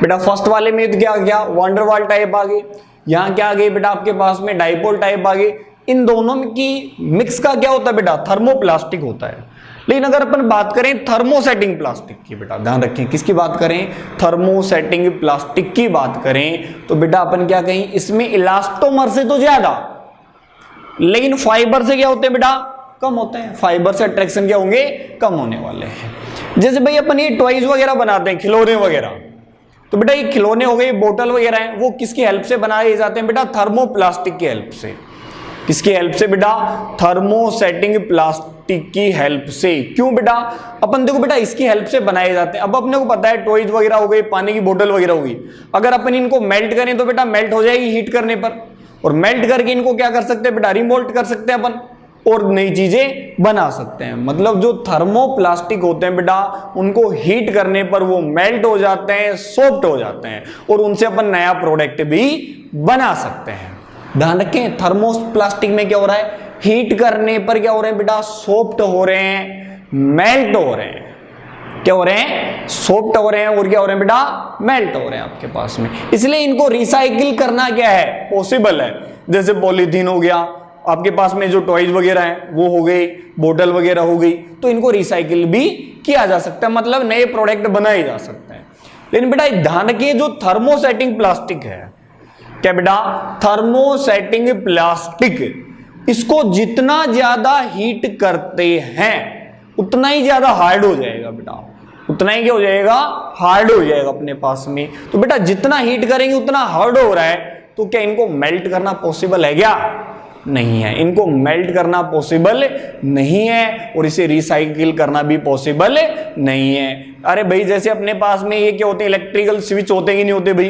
बेटा। फर्स्ट वाले में तो क्या गया, वंडरवाल टाइप आ गई, यहां क्या आ गई बेटा आपके पास में डाइपोल टाइप आ गई। इन दोनों की मिक्स का क्या होता है बेटा, थर्मोप्लास्टिक होता है। लेकिन अगर अपन बात करें थर्मोसेटिंग प्लास्टिक की, बेटा ध्यान रखें, किसकी बात करें, थर्मोसेटिंग प्लास्टिक की बात करें, तो बेटा अपन क्या कहें, इसमें इलास्टोमर से तो ज्यादा, लेकिन फाइबर से क्या होते हैं बेटा, कम होते हैं। फाइबर से अट्रैक्शन क्या होंगे, कम होने वाले हैं। जैसे भाई अपन ये टॉयज वगैरह बनाते हैं, खिलौने वगैरह, तो बेटा ये खिलौने हो गए, बोतल वगैरह हैं, वो किसकी हेल्प से बनाए जाते हैं बेटा, थर्मोप्लास्टिक की हेल्प से। किसकी हेल्प से बेटा, थर्मोसेटिंग प्लास्टिक की हेल्प से। क्यों बेटा, अपन देखो बेटा इसकी हेल्प से बनाए जाते हैं। अब अपने को पता है टॉयज वगैरह हो गई, पानी की बोतल वगैरह हो गई, अगर अपन इनको मेल्ट करें तो बेटा मेल्ट हो जाएगी हीट करने पर, और मेल्ट करके इनको क्या कर सकते हैं बेटा, रिमोल्ट कर सकते हैं अपन, और नई चीजें बना सकते हैं। मतलब जो थर्मोप्लास्टिक होते हैं बेटा, उनको हीट करने पर वो मेल्ट हो जाते हैं, सॉफ्ट हो जाते हैं, और उनसे अपन नया प्रोडक्ट भी बना सकते हैं। ध्यान रखें, थर्मोप्लास्टिक में क्या हो रहा है, हीट करने पर क्या हो रहे हैं बेटा, सॉफ्ट हो रहे हैं, मेल्ट हो रहे हैं। क्या हो रहे हैं, सॉफ्ट हो रहे हैं, और क्या हो रहे हैं बेटा, मेल्ट हो रहे हैं आपके पास में। इसलिए इनको रिसाइकिल करना क्या है, पॉसिबल है। जैसे पॉलीथीन हो गया, आपके पास में जो टॉयज वगैरह हैं वो हो गई, बोतल वगैरह हो गई, तो इनको रिसाइकिल भी किया जा सकता है, मतलब नए प्रोडक्ट बनाए जा सकते हैं। लेकिन बेटा ध्यान रखिए, जो थर्मोसेटिंग प्लास्टिक है, क्या बेटा, थर्मोसेटिंग प्लास्टिक, इसको जितना ज्यादा हीट करते हैं उतना ही ज्यादा हार्ड हो जाएगा बेटा, उतना ही क्या हो जाएगा, हार्ड हो जाएगा अपने पास में। तो बेटा जितना हीट करेंगे उतना हार्ड हो रहा है, तो क्या इनको मेल्ट करना पॉसिबल है क्या, नहीं है। इनको मेल्ट करना पॉसिबल नहीं है, और इसे रिसाइकिल करना भी पॉसिबल नहीं है। अरे भाई जैसे अपने पास में ये क्या होते हैं, इलेक्ट्रिकल स्विच होते कि नहीं होते भाई,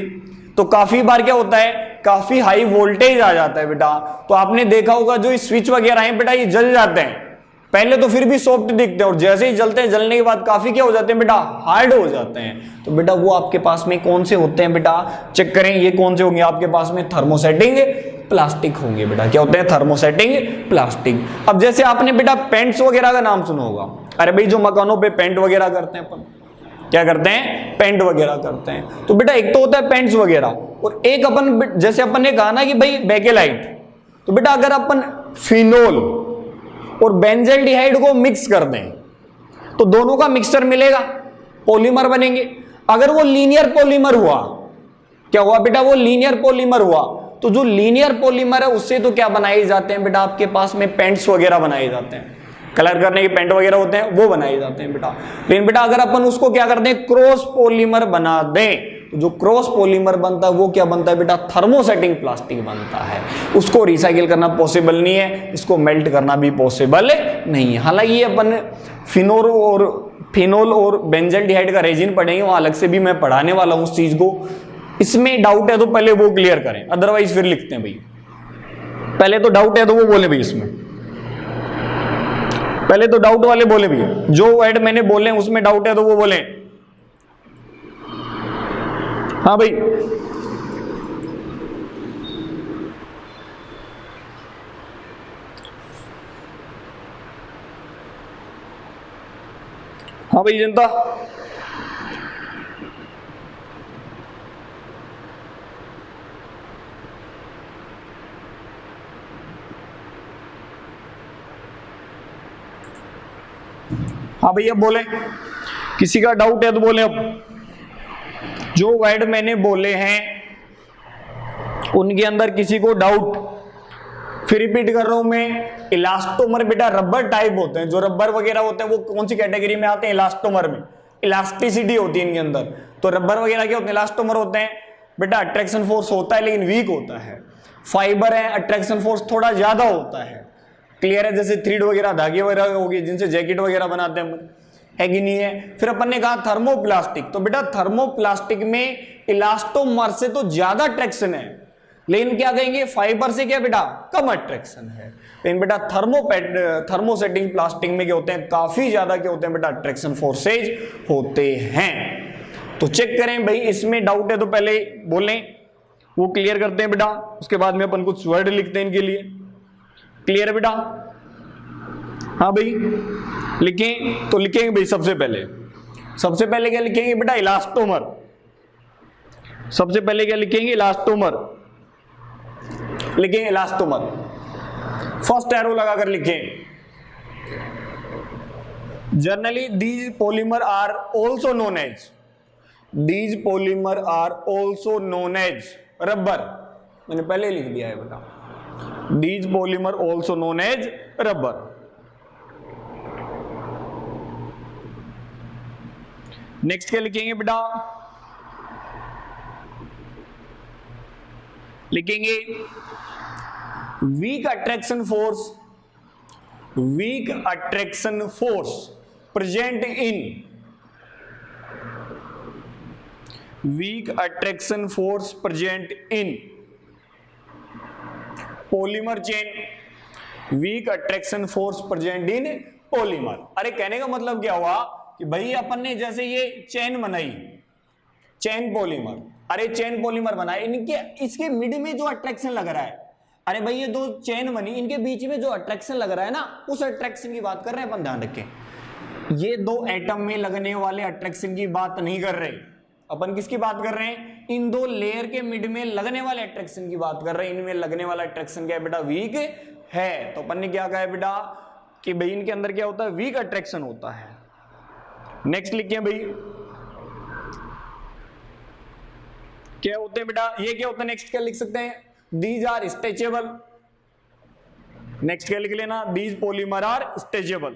तो काफी बार क्या होता है, काफी हाई वोल्टेज आ जाता है बेटा। तो आपने देखा होगा जो स्विच वगैरह हैं बेटा, ये जल जाते हैं, पहले तो फिर भी सॉफ्ट दिखते हैं, और जैसे ही जलते हैं, जलने के बाद काफी क्या हो जाते हैं बेटा, हार्ड हो जाते हैं। तो बेटा वो आपके पास में कौन से होते हैं बेटा, चेक करें, ये कौन से होंगे आपके पास में, थर्मोसेटिंग प्लास्टिक होंगे बेटा। क्या होते हैं, थर्मोसेटिंग प्लास्टिक। अब जैसे आपने बेटा पेंट्स वगैरह का नाम सुना होगा, अरे भाई जो मकानों पे पेंट वगैरह करते हैं अपन, क्या करते हैं, पेंट वगैरह करते हैं। तो बेटा एक तो होता है पेंट्स वगैरह, और एक अपन जैसे अपन ने कहा ना कि भाई बेकेलाइट, तो बेटा अगर अपन फिनोल और बेंजल्डिहाइड को मिक्स कर दें तो दोनों का मिक्सचर मिलेगा, पॉलीमर बनेंगे। अगर वो लीनियर पॉलीमर हुआ, क्या हुआ बेटा, वो लीनियर पॉलीमर हुआ, तो जो लीनियर पॉलीमर है उससे तो क्या बनाए जाते हैं बेटा, आपके पास में पेंट्स वगैरह बनाए जाते हैं, कलर करने के पेंट वगैरह होते हैं वो बनाए जाते हैं बेटा। लेकिन बेटा अगर अपन उसको क्या करते हैं, क्रॉस पॉलीमर बना दें, तो जो क्रॉस पॉलीमर बनता है वो क्या बनता है बेटा, थर्मोसेटिंग प्लास्टिक बनता है। उसको रिसाइकिल करना पॉसिबल नहीं है, इसको मेल्ट करना भी पॉसिबल नहीं है। हालांकि ये अपन फिनोल और बेंजल्डिहाइड का रेजिन पढ़ेंगे, वहां अलग से भी मैं पढ़ाने वाला हूं उस चीज को। इसमें डाउट है तो पहले वो क्लियर करें, अदरवाइज फिर लिखते हैं भाई। पहले तो डाउट है तो वो बोले भाई, इसमें पहले तो डाउट वाले बोले भैया, जो वर्ड मैंने बोले उसमें डाउट है तो वो बोले। हाँ भाई, हाँ भाई जनता, हाँ भैया बोले, किसी का डाउट है तो बोले। अब जो वर्ड मैंने बोले हैं उनके अंदर किसी को डाउट, फिर रिपीट कर रहा हूं मैं। इलास्टोमर बेटा रबर टाइप होते हैं, जो रबर वगैरह होते हैं वो कौन सी कैटेगरी में आते हैं, इलास्टोमर में। इलास्टिसिटी होती है इनके अंदर, तो रबर वगैरह क्या होते हैं, इलास्टोमर होते हैं बेटा। अट्रैक्शन फोर्स होता है लेकिन वीक होता है। फाइबर है, अट्रैक्शन फोर्स थोड़ा ज्यादा होता है। क्लियर है, जैसे थ्रेड वगैरह, धागे वगैरह होगी जिनसे जैकेट वगैरह बनाते हैं हम, है कि नहीं है। फिर अपन ने कहा थर्मोप्लास्टिक, तो बेटा थर्मोप्लास्टिक में इलास्टोमर से तो ज्यादा अट्रैक्शन है, लेकिन क्या कहेंगे, फाइबर से क्या बेटा कम अट्रैक्शन है। लेकिन बेटा थर्मोसेटिंग प्लास्टिक में क्या होते हैं, काफी ज्यादा क्या होते हैं बेटा, अट्रैक्शन फोर्सेज होते हैं। तो चेक करें भाई, इसमें डाउट है तो पहले बोलें, वो क्लियर करते हैं बेटा, उसके बाद में अपन कुछ वर्ड लिखते हैं इनके लिए। क्लियर है बेटा, हाँ भाई लिखें तो लिखेंगे भाई। सबसे पहले क्या लिखेंगे बेटा, इलास्टोमर। सबसे पहले क्या लिखेंगे, इलास्टोमर लिखेंगे, इलास्टोमर। फर्स्ट एरो लगाकर लिखें। Generally these polymer are also known as, these polymer are also known as rubber. मैंने पहले लिख दिया है बेटा, these polymer also known as rubber. Next क्या लिखेंगे बेटा, लिखेंगे weak attraction force, weak attraction force present in, weak attraction force present in polymer chain, weak attraction force present in polymer. अरे कहने का मतलब क्या हुआ कि भाई अपन ने जैसे ये चेन बनाई, चेन पॉलीमर, अरे चेन पॉलीमर बनाए, इनके इसके मिड में जो अट्रैक्शन लग रहा है, अरे भाई ये दो चेन बनी, इनके बीच में जो अट्रैक्शन लग रहा है ना, उस अट्रैक्शन की बात कर रहे हैं अपन, ध्यान रखें। ये दो एटम में लगने वाले अट्रैक्शन की बात नहीं कर रहे अपन, किसकी बात कर रहे हैं, इन दो लेयर के मिड में लगने वाले अट्रैक्शन की बात कर रहे हैं। इनमें लगने वाला अट्रैक्शन क्या है बेटा, वीक है। तो अपन ने क्या कहा है बेटा कि भाई इनके अंदर क्या होता है, वीक अट्रैक्शन होता है। नेक्स्ट लिखिए भाई, क्या होते हैं बेटा, ये क्या होता है, नेक्स्ट क्या लिख सकते हैं, दीज आर स्ट्रेचेबल। नेक्स्ट क्या लिख लेना, these polymer are stretchable.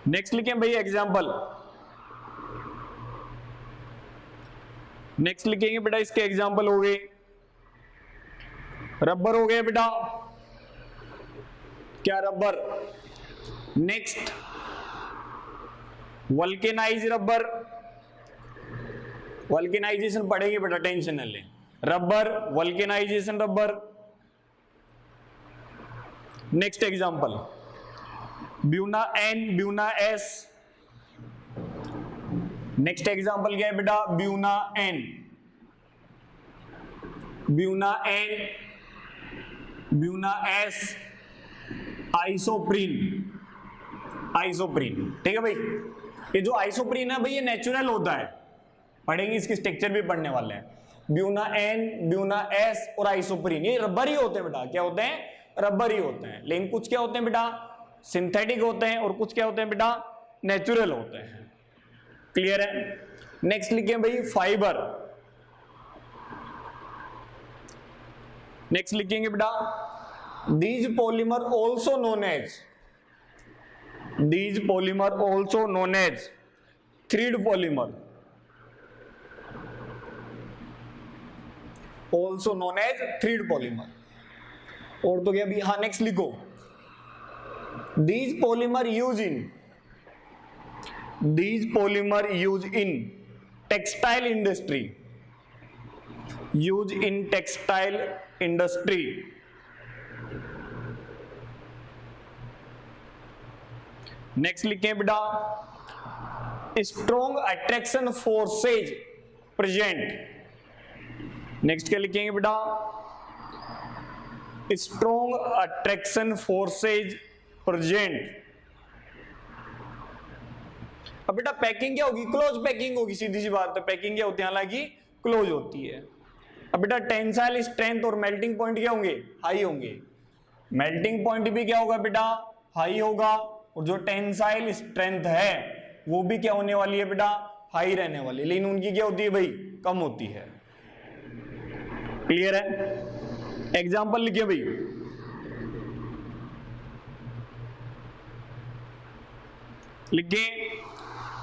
Next लिखें भाई एग्जाम्पल। नेक्स्ट लिखेंगे बेटा, इसके एग्जाम्पल हो गए, रबर हो गया बेटा, क्या rubber. Next vulcanise rubber, vulcanisation पढ़ेंगे बेटा, टेंशन न लें। Rubber, vulcanisation rubber. Next example, buna N, buna S. Next example क्या है बेटा, buna N, buna N, buna S. Isoprene, isoprene, ठीक है भाई। ये जो आइसोप्रीन है भाई ये नेचुरल होता है, पढ़ेंगे इसकी स्ट्रक्चर भी पढ़ने वाले हैं। ब्यूना एन, ब्यूना एस और आइसोप्रीन ये रबर ही होते हैं बेटा। क्या होते हैं? रबर ही होते हैं। लेकिन कुछ क्या होते हैं बेटा? सिंथेटिक होते हैं और कुछ क्या होते हैं बेटा? नेचुरल होते हैं। क्लियर है? नेक्स्ट लिखिए भाई फाइबर। नेक्स्ट लिखेंगे बेटा these polymer also known as, these polymer also known as thread polymer, also known as thread polymer। और तो क्या भी, हाँ नेक्स्ट लिखो these polymer use in, these polymer use in textile industry, use in textile industry। Next लिखे बेटा strong attraction forces present. Next क्या लिखेंगे बेटा? Strong attraction forces present. अब बेटा पैकिंग क्या होगी? क्लोज पैकिंग होगी, सीधी सी बात है। पैकिंग क्या होती है? हालांकि क्लोज होती है। अब बेटा टेंसाइल स्ट्रेंथ और मेल्टिंग पॉइंट क्या होंगे? हाई होंगे। मेल्टिंग पॉइंट भी क्या होगा बेटा? हाई होगा। और जो टेंसाइल स्ट्रेंथ है वो भी क्या होने वाली है बेटा? हाई रहने वाली। लेकिन उनकी क्या होती है भाई? कम होती है। क्लियर है? एग्जांपल लिखिए भाई लिखिए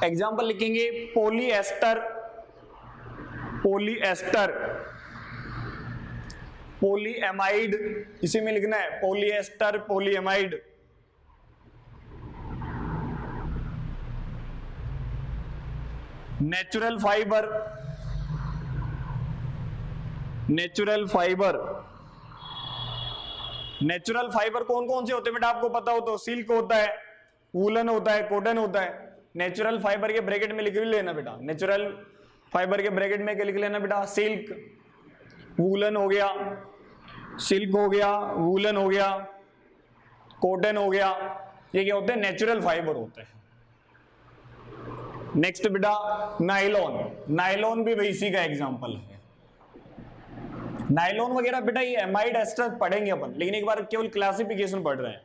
एग्जांपल लिखेंगे पॉलीएस्टर, पॉलीएस्टर, पॉलीएमाइड, इसी में लिखना है polyester, polyamide. Natural fibre, natural fibre, natural fibre कौन कौन से होते हैं बेटा? आपको पता हो तो सिल्क होता है, वूलन होता है, कॉटन होता है। नेचुरल फाइबर के ब्रैकेट में लिख लेना बेटा, नेचुरल फाइबर के ब्रैकेट में क्या लिख लेना बेटा? सिल्क, वूलन हो गया, सिल्क हो गया, वूलन हो गया, कॉटन हो गया। ये क्या होते हैं? नेचुरल फाइबर होते हैं। नेक्स्ट बेटा नायलॉन, नायलॉन भी इसी का एग्जांपल है। नायलॉन वगैरह बेटा ये एमाइड एस्टर पढ़ेंगे अपन, लेकिन एक बार केवल क्लासिफिकेशन पढ़ रहे हैं।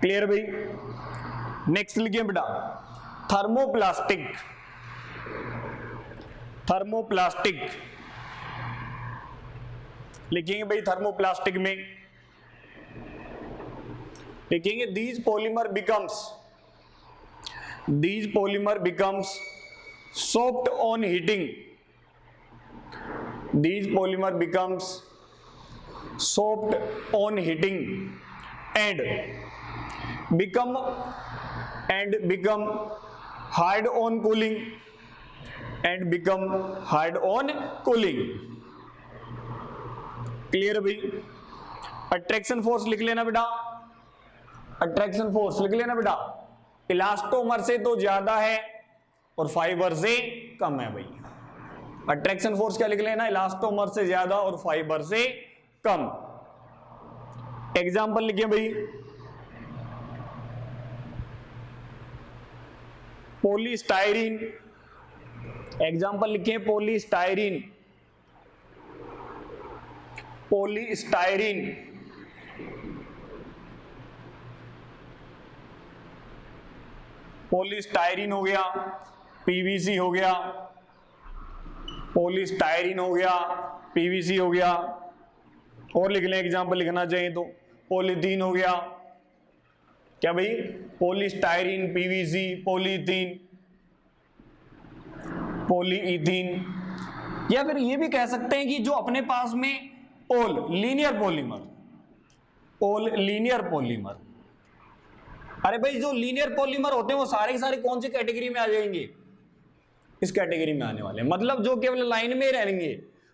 क्लियर भाई? नेक्स्ट लिखिए बेटा थर्मोप्लास्टिक, थर्मोप्लास्टिक लिखेंगे भाई। थर्मोप्लास्टिक में लिखेंगे these polymer becomes, these polymer becomes soft on heating, these polymer becomes soft on heating and become hard on cooling, and become hard on cooling। Clear भाई? Attraction force लिख लेना बेटा, attraction force लिख लेना बेटा। Elastomer से तो ज्यादा है और फाइबर से कम है भाई। अट्रैक्शन फोर्स क्या लिख लेना? इलास्टोमर से ज्यादा और फाइबर से कम। एग्जांपल लिखिए भाई पॉलीस्टायरीन, एग्जांपल लिखिए पॉलीस्टायरीन, पॉलीस्टायरीन, पॉलीस्टायरीन हो गया, पीवीसी हो गया, पॉलीस्टायरीन हो गया, पीवीसी हो गया। और लिख लें एग्जांपल लिखना चाहिए तो पॉलीथीन हो गया। क्या भाई? Polystyrene, PVC, polythene, polyethene. या फिर ये भी कह सकते हैं कि जो अपने पास में all linear polymer, all linear polymer. अरे भाई जो लीनियर पॉलीमर होते हैं वो सारे के सारे कौन सी कैटेगरी में आ जाएंगे? इस कैटेगरी में आने वाले हैं। मतलब जो केवल लाइन में रहेंगे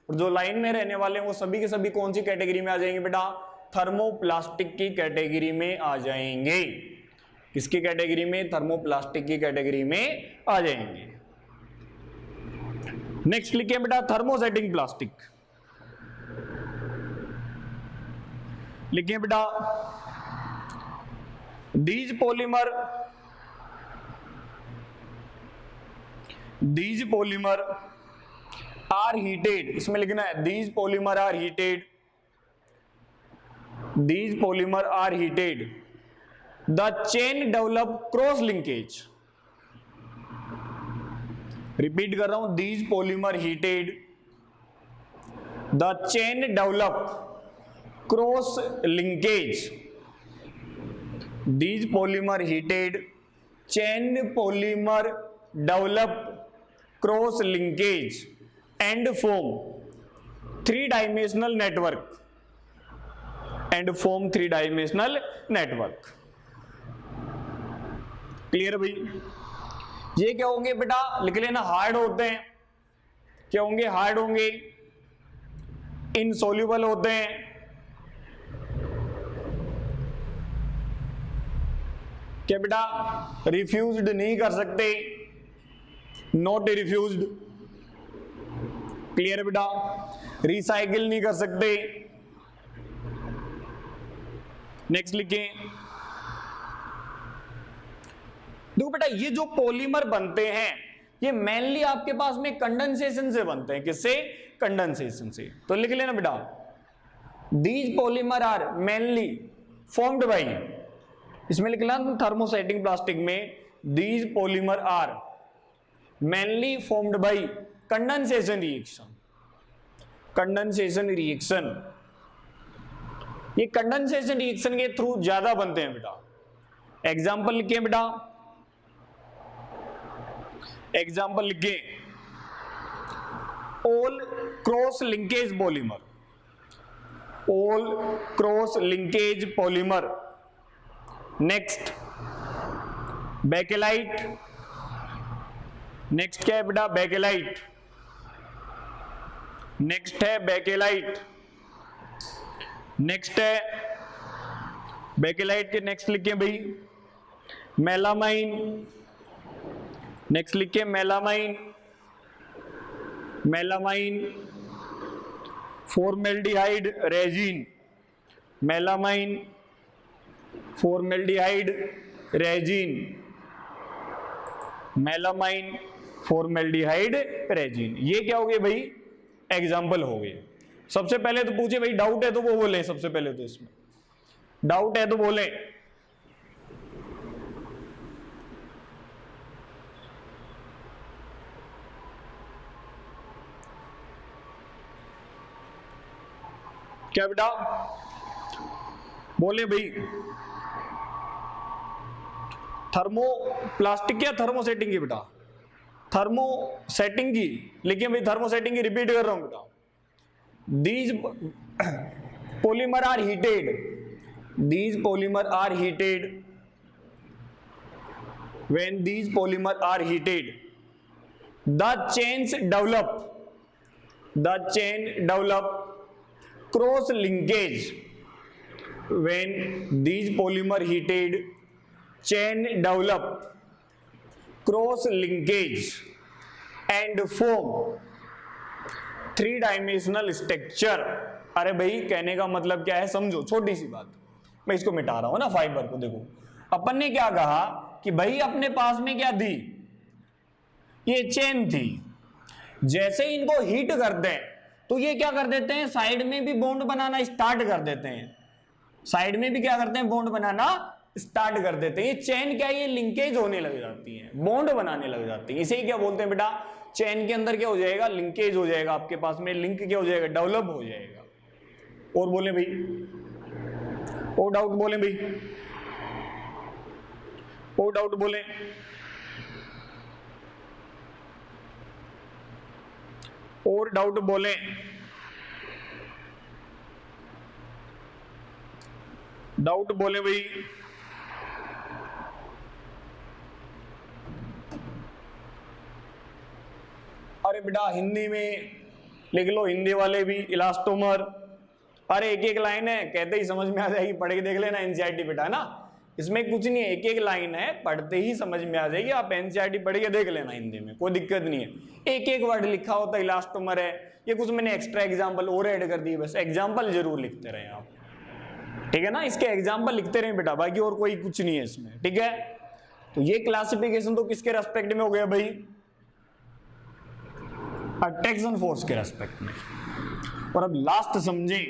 और जो लाइन में रहने वाले हैं वो सभी के सभी कौन सी कैटेगरी में आ जाएंगे बेटा? थर्मोप्लास्टिक की कैटेगरी में आ जाएंगे। किसकी कैटेगरी में? थर्मोप्लास्टिक की कैटेगरी में आ जाएंगे। नेक्स्ट लिखिए बेटा थर्मोसेटिंग प्लास्टिक, लिखिए बेटा these polymer are heated, इसमें लिखना है these polymer are heated, the chain develop cross linkage, repeat कर रहा हूं, these polymer heated, the chain develop cross linkage, these polymer heated, chain polymer develop cross linkage and form three-dimensional network, clear भाई। ये क्या होंगे बेटा, लिख लेना, हार्ड होते हैं, क्या होंगे, हार्ड होंगे, इनसोल्यूबल होते हैं, क्या बेटा, रिफ्यूज्ड नहीं कर सकते, नॉट रिफ्यूज्ड, क्लियर बेटा, रिसाइकिल नहीं कर सकते। नेक्स्ट लिखें, देखो बेटा ये जो पॉलीमर बनते हैं ये मेनली आपके पास में कंडेंसेशन से बनते हैं, किससे, कंडेंसेशन से। तो लिख लेना बेटा, these polymer are mainly formed by, इसमें लिखना थर्मोसेटिंग प्लास्टिक में, these polymer are mainly formed by condensation reaction, ये कंडेंसेशन रिएक्शन के थ्रू ज्यादा बनते हैं बेटा। एग्जाम्पल लिखिए बेटा, एग्जाम्पल लिखिए, all cross linkage polymer, next bakelite, next क्या है बेटा, बेकेलाइट, नेक्स्ट है बेकेलाइट, नेक्स्ट है बेकेलाइट के नेक्स्ट लिखिए भाई मेलामाइन, नेक्स्ट लिखिए melamine, formaldehyde resin, melamine formaldehyde resin, ये क्या हो गए भाई, एग्जाम्पल हो गए। सबसे पहले तो पूछे भाई, डाउट है तो वो बोले, सबसे पहले तो इसमें डाउट है तो बोले। क्या बेटा, बोले भाई, थर्मोप्लास्टिक या थर्मोसेटिंग की बेटा, थर्मोसेटिंग की लिखिए भाई, थर्मोसेटिंग की रिपीट कर रहा हूं बेटा, these polymer are heated, when these polymer are heated, the chains develop cross linkage, when these polymer heated, chain develop cross linkage and form three-dimensional structure. अरे भाई कहने का मतलब क्या है, समझो, छोटी सी बात, मैं इसको मिटा रहा हूं ना, फाइबर को। देखो अपन ने क्या कहा कि भाई अपने पास में क्या थी, ये चेन थी, जैसे इनको हीट करते हैं तो ये क्या कर देते हैं, साइड में भी बॉन्ड बनाना स्टार्ट कर देते हैं, साइड में भी क्या करते हैं, बॉन्ड बनाना स्टार्ट कर देते हैं। ये चेन क्या है, ये लिंकेज होने लग जाती है, बॉन्ड बनाने लग जाती है, इसे क्या बोलते हैं बेटा, चेन के अंदर क्या हो जाएगा, लिंकेज हो जाएगा, आपके पास में लिंक क्या हो जाएगा, डेवलप हो जाएगा। और बोले भाई, और डाउट बोले भाई, और डाउट बोले, और डाउट बोले, डाउट बोले भाई। अरे बेटा हिंदी में लिख लो, हिंदी वाले भी, इलास्टोमर। अरे एक एक लाइन है, कहते ही समझ में आ जाएगी, पढ़ के देख लेना एनसीईआरटी बेटा, है ना, इसमें कुछ नहीं है, एक एक लाइन है, पढ़ते ही समझ में आ जाएगी। आप एनसीईआरटी पढ़ के देख लेना, हिंदी में कोई दिक्कत नहीं है, एक एक वर्ड लिखा होता है, इलास्टोमर है, ये कुछ मैंने एक्स्ट्रा एग्जाम्पल और ऐड कर दिए, बस एग्जाम्पल जरूर लिखते रहे आप। ठीक है ना, इसके एग्जाम्पल लिखते रहे बेटा, बाकी और कोई कुछ नहीं है इसमें, ठीक है। तो ये क्लासिफिकेशन तो किसके रेस्पेक्ट में हो गया भाई, अट्रैक्शन फोर्स के रेस्पेक्ट में। और अब लास्ट समझे,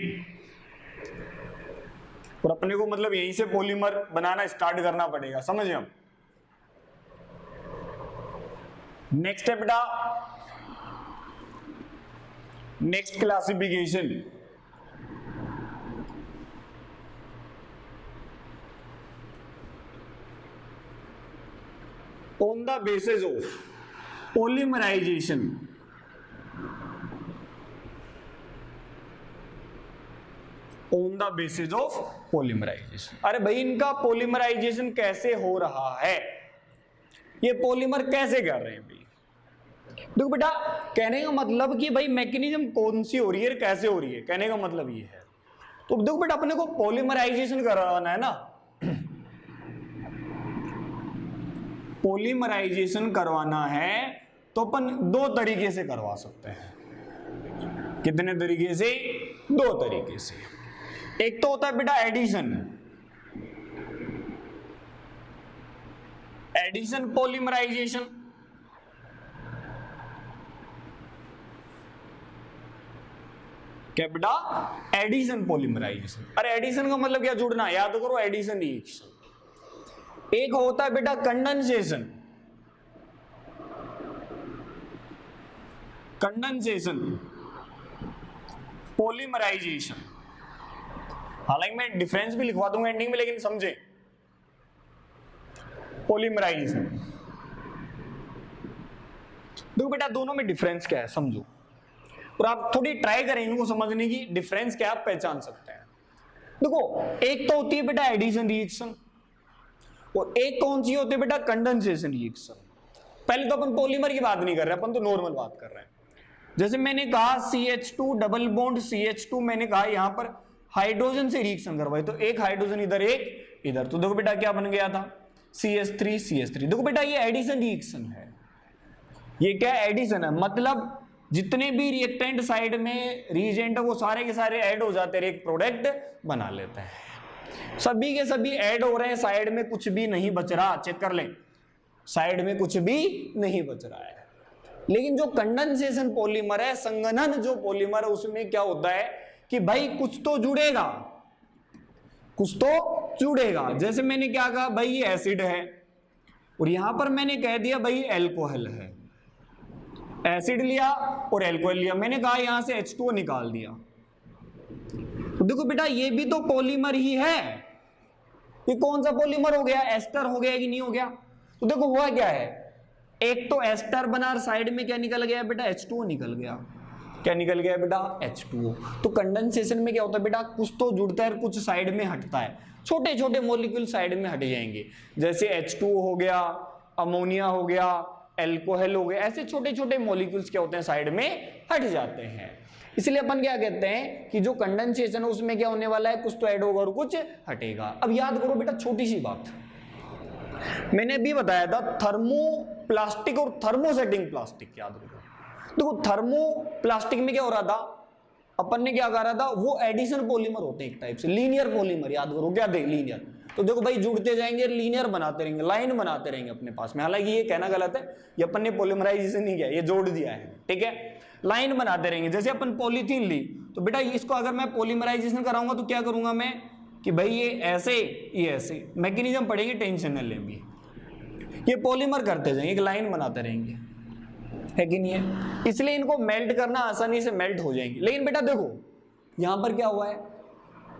और अपने को मतलब यहीं से पॉलीमर बनाना स्टार्ट करना पड़ेगा, समझे हम। नेक्स्ट है बेटा next classification, on the basis of polymerisation. On the basis of polymerisation. अरे भाई इनका पॉलीमराइजेशन कैसे हो रहा है, ये पॉलीमर कैसे कर रहे हैं भाई। देखो बेटा, कहने का मतलब कि भाई मैकेनिज्म कौन सी हो रही है, कैसे हो रही है, कहने का मतलब ये है। तो देखो बेटा, अपने को पॉलीमराइजेशन करवाना है ना, पॉलीमराइजेशन करवाना है तो अपन दो तरीके से करवा सकते हैं। कितने तरीके से, दो तरीके से। एक तो होता है बेटा एडिशन, एडिशन पॉलीमराइजेशन। क्या बेटा, एडिशन पॉलीमराइजेशन। अरे एडिशन का मतलब क्या, जुड़ना, याद करो एडिशन रिएक्शन। एक होता है बेटा कंडेंसेशन, कंडेंसेशन पॉलीमराइजेशन। हालांकि मैं डिफरेंस भी लिखवा दूंगा एंडिंग में, लेकिन समझे, पॉलीमराइजेशन। देखो बेटा, दोनों में डिफरेंस क्या है समझो, और आप थोड़ी ट्राई करें इनको समझने की, डिफरेंस क्या आप पहचान सकते हैं। देखो, एक तो होती है बेटा एडिशन रिएक्शन, और एक कौन सी होती है बेटा, कंडेंसेशन रिएक्शन। पहले तो अपन पॉलीमर की बात नहीं कर रहे, अपन तो नॉर्मल बात कर रहे हैं। जैसे मैंने कहा CH2 डबल बॉन्ड CH2, मैंने कहा यहां पर हाइड्रोजन से रिएक्शन करवाई, तो एक हाइड्रोजन इधर एक इधर, तो देखो बेटा क्या बन गया था, CH3 CH3। देखो बेटा, ये एडिशन रिएक्शन है। ये क्या एडिशन है, मतलब जितने भी रिएक्टेंट साइड में रिएजेंट है वो सारे के सारे ऐड हो जाते हैं, एक प्रोडक्ट बना लेते हैं। सभी के सभी ऐड हो रहे हैं, साइड में कुछ भी नहीं बच रहा, चेक कर लें, साइड में कुछ भी नहीं बच रहा है। लेकिन जो कंडेंसेशन पॉलीमर है, संघनन जो पॉलीमर है, उसमें क्या होता है कि भाई कुछ तो जुड़ेगा, कुछ तो जुड़ेगा। जैसे मैंने क्या कहा भाई, ये एसिड है, और यहां पर मैंने कह दिया भाई एल्कोहल है। एसिड लिया और एल्कोहल लिया, मैंने कहा यहां से H2O निकाल दिया। तो देखो बेटा, ये भी तो पॉलीमर ही है। ये कौन सा पॉलीमर हो गया, एस्टर हो गया कि नहीं हो गया। तो देखो हुआ क्या है, एक तो एस्टर बना और साइड में क्या निकल गया बेटा, H2O निकल गया। क्या निकल गया बेटा, H2O। तो कंडेंसेशन में क्या होता है बेटा, कुछ तो जुड़ता है, कुछ साइड में हटता है, छोटे छोटे मॉलिक्यूल साइड में हट जाएंगे। जैसे H2O हो गया, अमोनिया हो गया, एल्कोहल हो गया, ऐसे छोटे छोटे मॉलिक्यूल्स क्या होते हैं, साइड में हट जाते हैं। इसलिए अपन क्या कहते हैं कि जो कंडेंसेशन है उसमें क्या होने वाला है, कुछ तो ऐड होगा और कुछ हटेगा। अब याद करो बेटा, छोटी सी बात मैंने अभी बताया था, थर्मोप्लास्टिक और थर्मोसेटिंग प्लास्टिक, याद करो। देखो थर्मोप्लास्टिक में क्या हो रहा था, अपन ने क्या करा था, वो एडिशन पॉलीमर होते हैं एक टाइप से, लीनियर पॉलीमर, याद करो क्या थे, लीनियर। तो देखो भाई, जुड़ते जाएंगे, लीनियर बनाते रहेंगे, लाइन बनाते रहेंगे अपने पास में। हालांकि ये कहना गलत है, ये अपन ने पॉलीमराइजेशन नहीं किया, ये जोड़ दिया है, ठीक है। लाइन बनाते रहेंगे। जैसे अपन पॉलीथीन ली, तो बेटा इसको अगर मैं पॉलीमराइजेशन कराऊंगा तो क्या करूंगा मैं कि भाई ये ऐसे, ये ऐसे, मैकेनिज्म पढ़ेंगे, टेंशन न लें भी। ये पॉलीमर करते जाएंगे, एक लाइन बनाते रहेंगे, है कि नहीं है। इसलिए इनको मेल्ट करना आसानी से मेल्ट हो जाएंगे। लेकिन बेटा देखो यहां पर क्या हुआ है,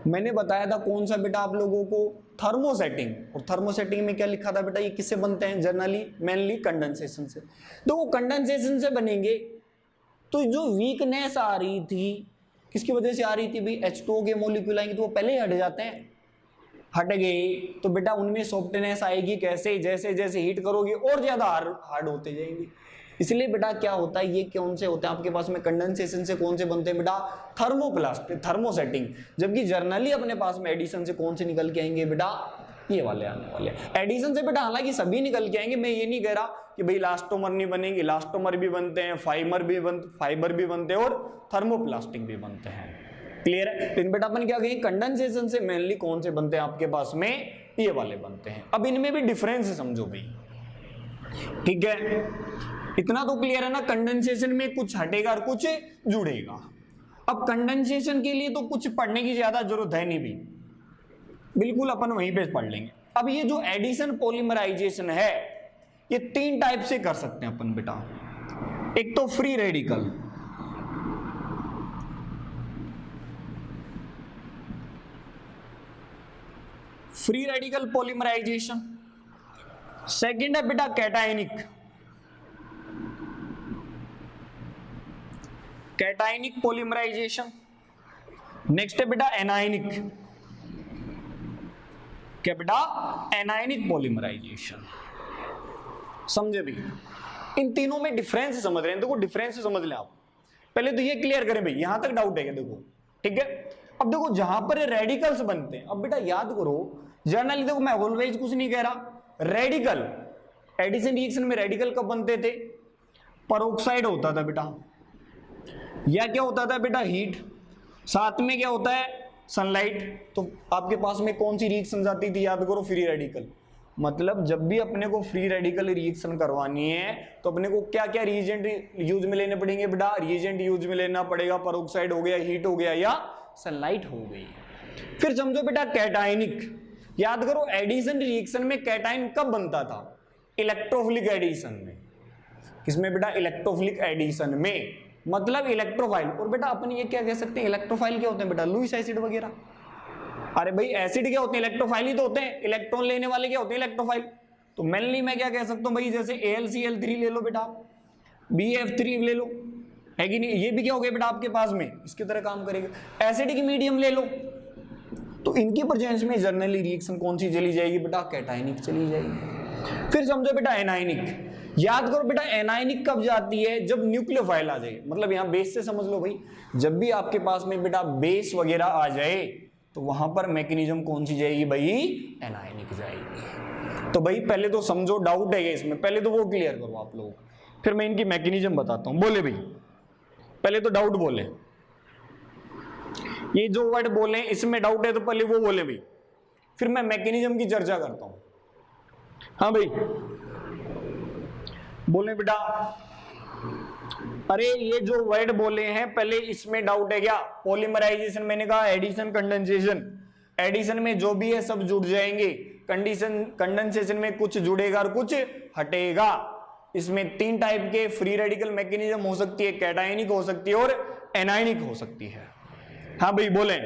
मैंने बताया था कौन सा बेटा आप लोगों को, थर्मोसेटिंग। और थर्मोसेटिंग में क्या लिखा था बेटा, ये किससे बनते हैं, जनरली मेनली कंडेंसेशन से। तो वो कंडेंसेशन से बनेंगे, तो जो वीकनेस आ रही थी किसकी वजह से आ रही थी भाई, H2O के मॉलिक्यूल आएंगे तो वो पहले ही हट जाते हैं, हट गए तो बेटा उनमें सॉफ्टनेस आएगी। कैसे, जैसे जैसे हीट करोगे और ज्यादा हार्ड होते जाएंगे। इसलिए बेटा क्या होता है, ये कौन से होते हैं आपके पास में, कंडेंसेशन से कौन से बनते हैं बेटा, थर्मोप्लास्टिक, थर्मोसेटिंग। जबकि जर्नली अपने पास में एडिशन से कौन से निकल के आएंगे बेटा, ये वाले आने वाले। एडिशन से बेटा हालांकि सभी निकल के आएंगे, मैं ये नहीं कह रहा कि भाई इलास्टोमर नहीं बनेंगे, इलास्टोमर भी बनते हैं, फाइबर भी बनते हैं और थर्मोप्लास्टिक भी बनते हैं, क्लियर है। लेकिन बेटा अपन क्या कहें, कंडेंसेशन से मेनली कौन से बनते हैं आपके पास में, ये वाले बनते हैं। अब इनमें भी डिफरेंस समझो भाई, ठीक है, इतना तो क्लियर है ना, कंडेंसेशन में कुछ हटेगा और कुछ जुड़ेगा। अब कंडेंसेशन के लिए तो कुछ पढ़ने की ज्यादा जरूरत है नहीं भी, बिल्कुल अपन वहीं पे पढ़ लेंगे। अब ये जो एडिशन पॉलीमराइजेशन है, ये 3 टाइप से कर सकते हैं अपन बेटा। एक तो free radical, free radical polymerisation. Second है बेटा कैटायनिक, कैटायनिक पॉलीमराइजेशन। नेक्स्ट है बेटा एनायनिक, क्या बेटा, एनायनिक पॉलीमराइजेशन। समझे भी, इन तीनों में डिफरेंस समझ रहे हैं, देखो डिफरेंस समझ लें आप। पहले तो ये क्लियर करें भाई, यहां तक डाउट है क्या, देखो ठीक है। अब देखो जहां पर रेडिकल्स बनते हैं, अब बेटा याद करो जनरली, देखो मैं ऑलवेज कुछ नहीं कह रहा, रेडिकल एडिशन रिएक्शन में रेडिकल कब बनते थे, परोक्साइड होता था बेटा, या क्या होता था बेटा, हीट, साथ में क्या होता है, सनलाइट। तो आपके पास में कौन सी रिएक्शन जाती थी, याद करो, फ्री रेडिकल। मतलब जब भी अपने को फ्री रेडिकल रिएक्शन करवानी है तो अपने को क्या क्या रिएजेंट यूज में लेने पड़ेंगे बेटा, रिएजेंट यूज में लेना पड़ेगा, परोक्साइड हो गया, हीट हो गया, या सनलाइट हो गई। फिर समझो बेटा कैटायनिक, याद करो एडिशन रिएक्शन में कैटायन कब बनता था, इलेक्ट्रोफिलिक एडिशन में। किसमें बेटा, इलेक्ट्रोफिलिक एडिशन में, मतलब इलेक्ट्रोफाइल। और बेटा अपन ये क्या कह सकते हैं, इलेक्ट्रोफाइल क्या होते हैं बेटा, लुईस एसिड वगैरह। अरे भाई एसिड क्या होते हैं, इलेक्ट्रोफाइल ही तो होते हैं, इलेक्ट्रॉन लेने वाले क्या होते हैं, इलेक्ट्रोफाइल। तो मेनली मैं क्या कह सकता हूं भाई, जैसे AlCl3 ले लो बेटा, BF3 ले लो, है कि नहीं, ये भी क्या हो गया बेटा आपके पास में, इसकी तरह काम करेगा। एसिडिक मीडियम ले लो, तो इनकी प्रेजेंस में जनरली रिएक्शन कौन सी चली जाएगी बेटा, कैटायनिक चली जाएगी। फिर समझो बेटा एनायनिक, याद करो बेटा एनायनिक कब जाती है, जब न्यूक्लियोफाइल आ जाए, मतलब यहां बेस से समझ लो भाई, जब भी आपके पास में बेटा बेस वगैरह आ जाए तो वहां पर मैकेनिज्म कौन सी जाएगी भाई, एनायनिक जाएगी। तो भाई पहले तो समझो, डाउट है इसमें, पहले तो वो क्लियर करो आप लोग, फिर मैं इनकी मैकेनिज्म बताता हूं। बोले भाई, पहले तो डाउट बोले, ये जो वर्ड बोले इसमें डाउट है तो पहले वो बोले भाई, फिर मैं मैकेनिज्म की चर्चा करता हूं। हाँ भाई बोले बेटा, अरे ये जो वर्ड बोले हैं पहले इसमें डाउट है क्या, पॉलीमराइजेशन मैंने कहा एडिशन कंडेंसेशन, एडिशन में जो भी है सब जुड़ जाएंगे, कंडेंसेशन में कुछ जुड़ेगा और कुछ हटेगा। इसमें 3 टाइप के फ्री रेडिकल मैकेनिज्म हो सकती है, कैटायनिक हो सकती है और एनायनिक हो सकती है। हाँ भाई बोले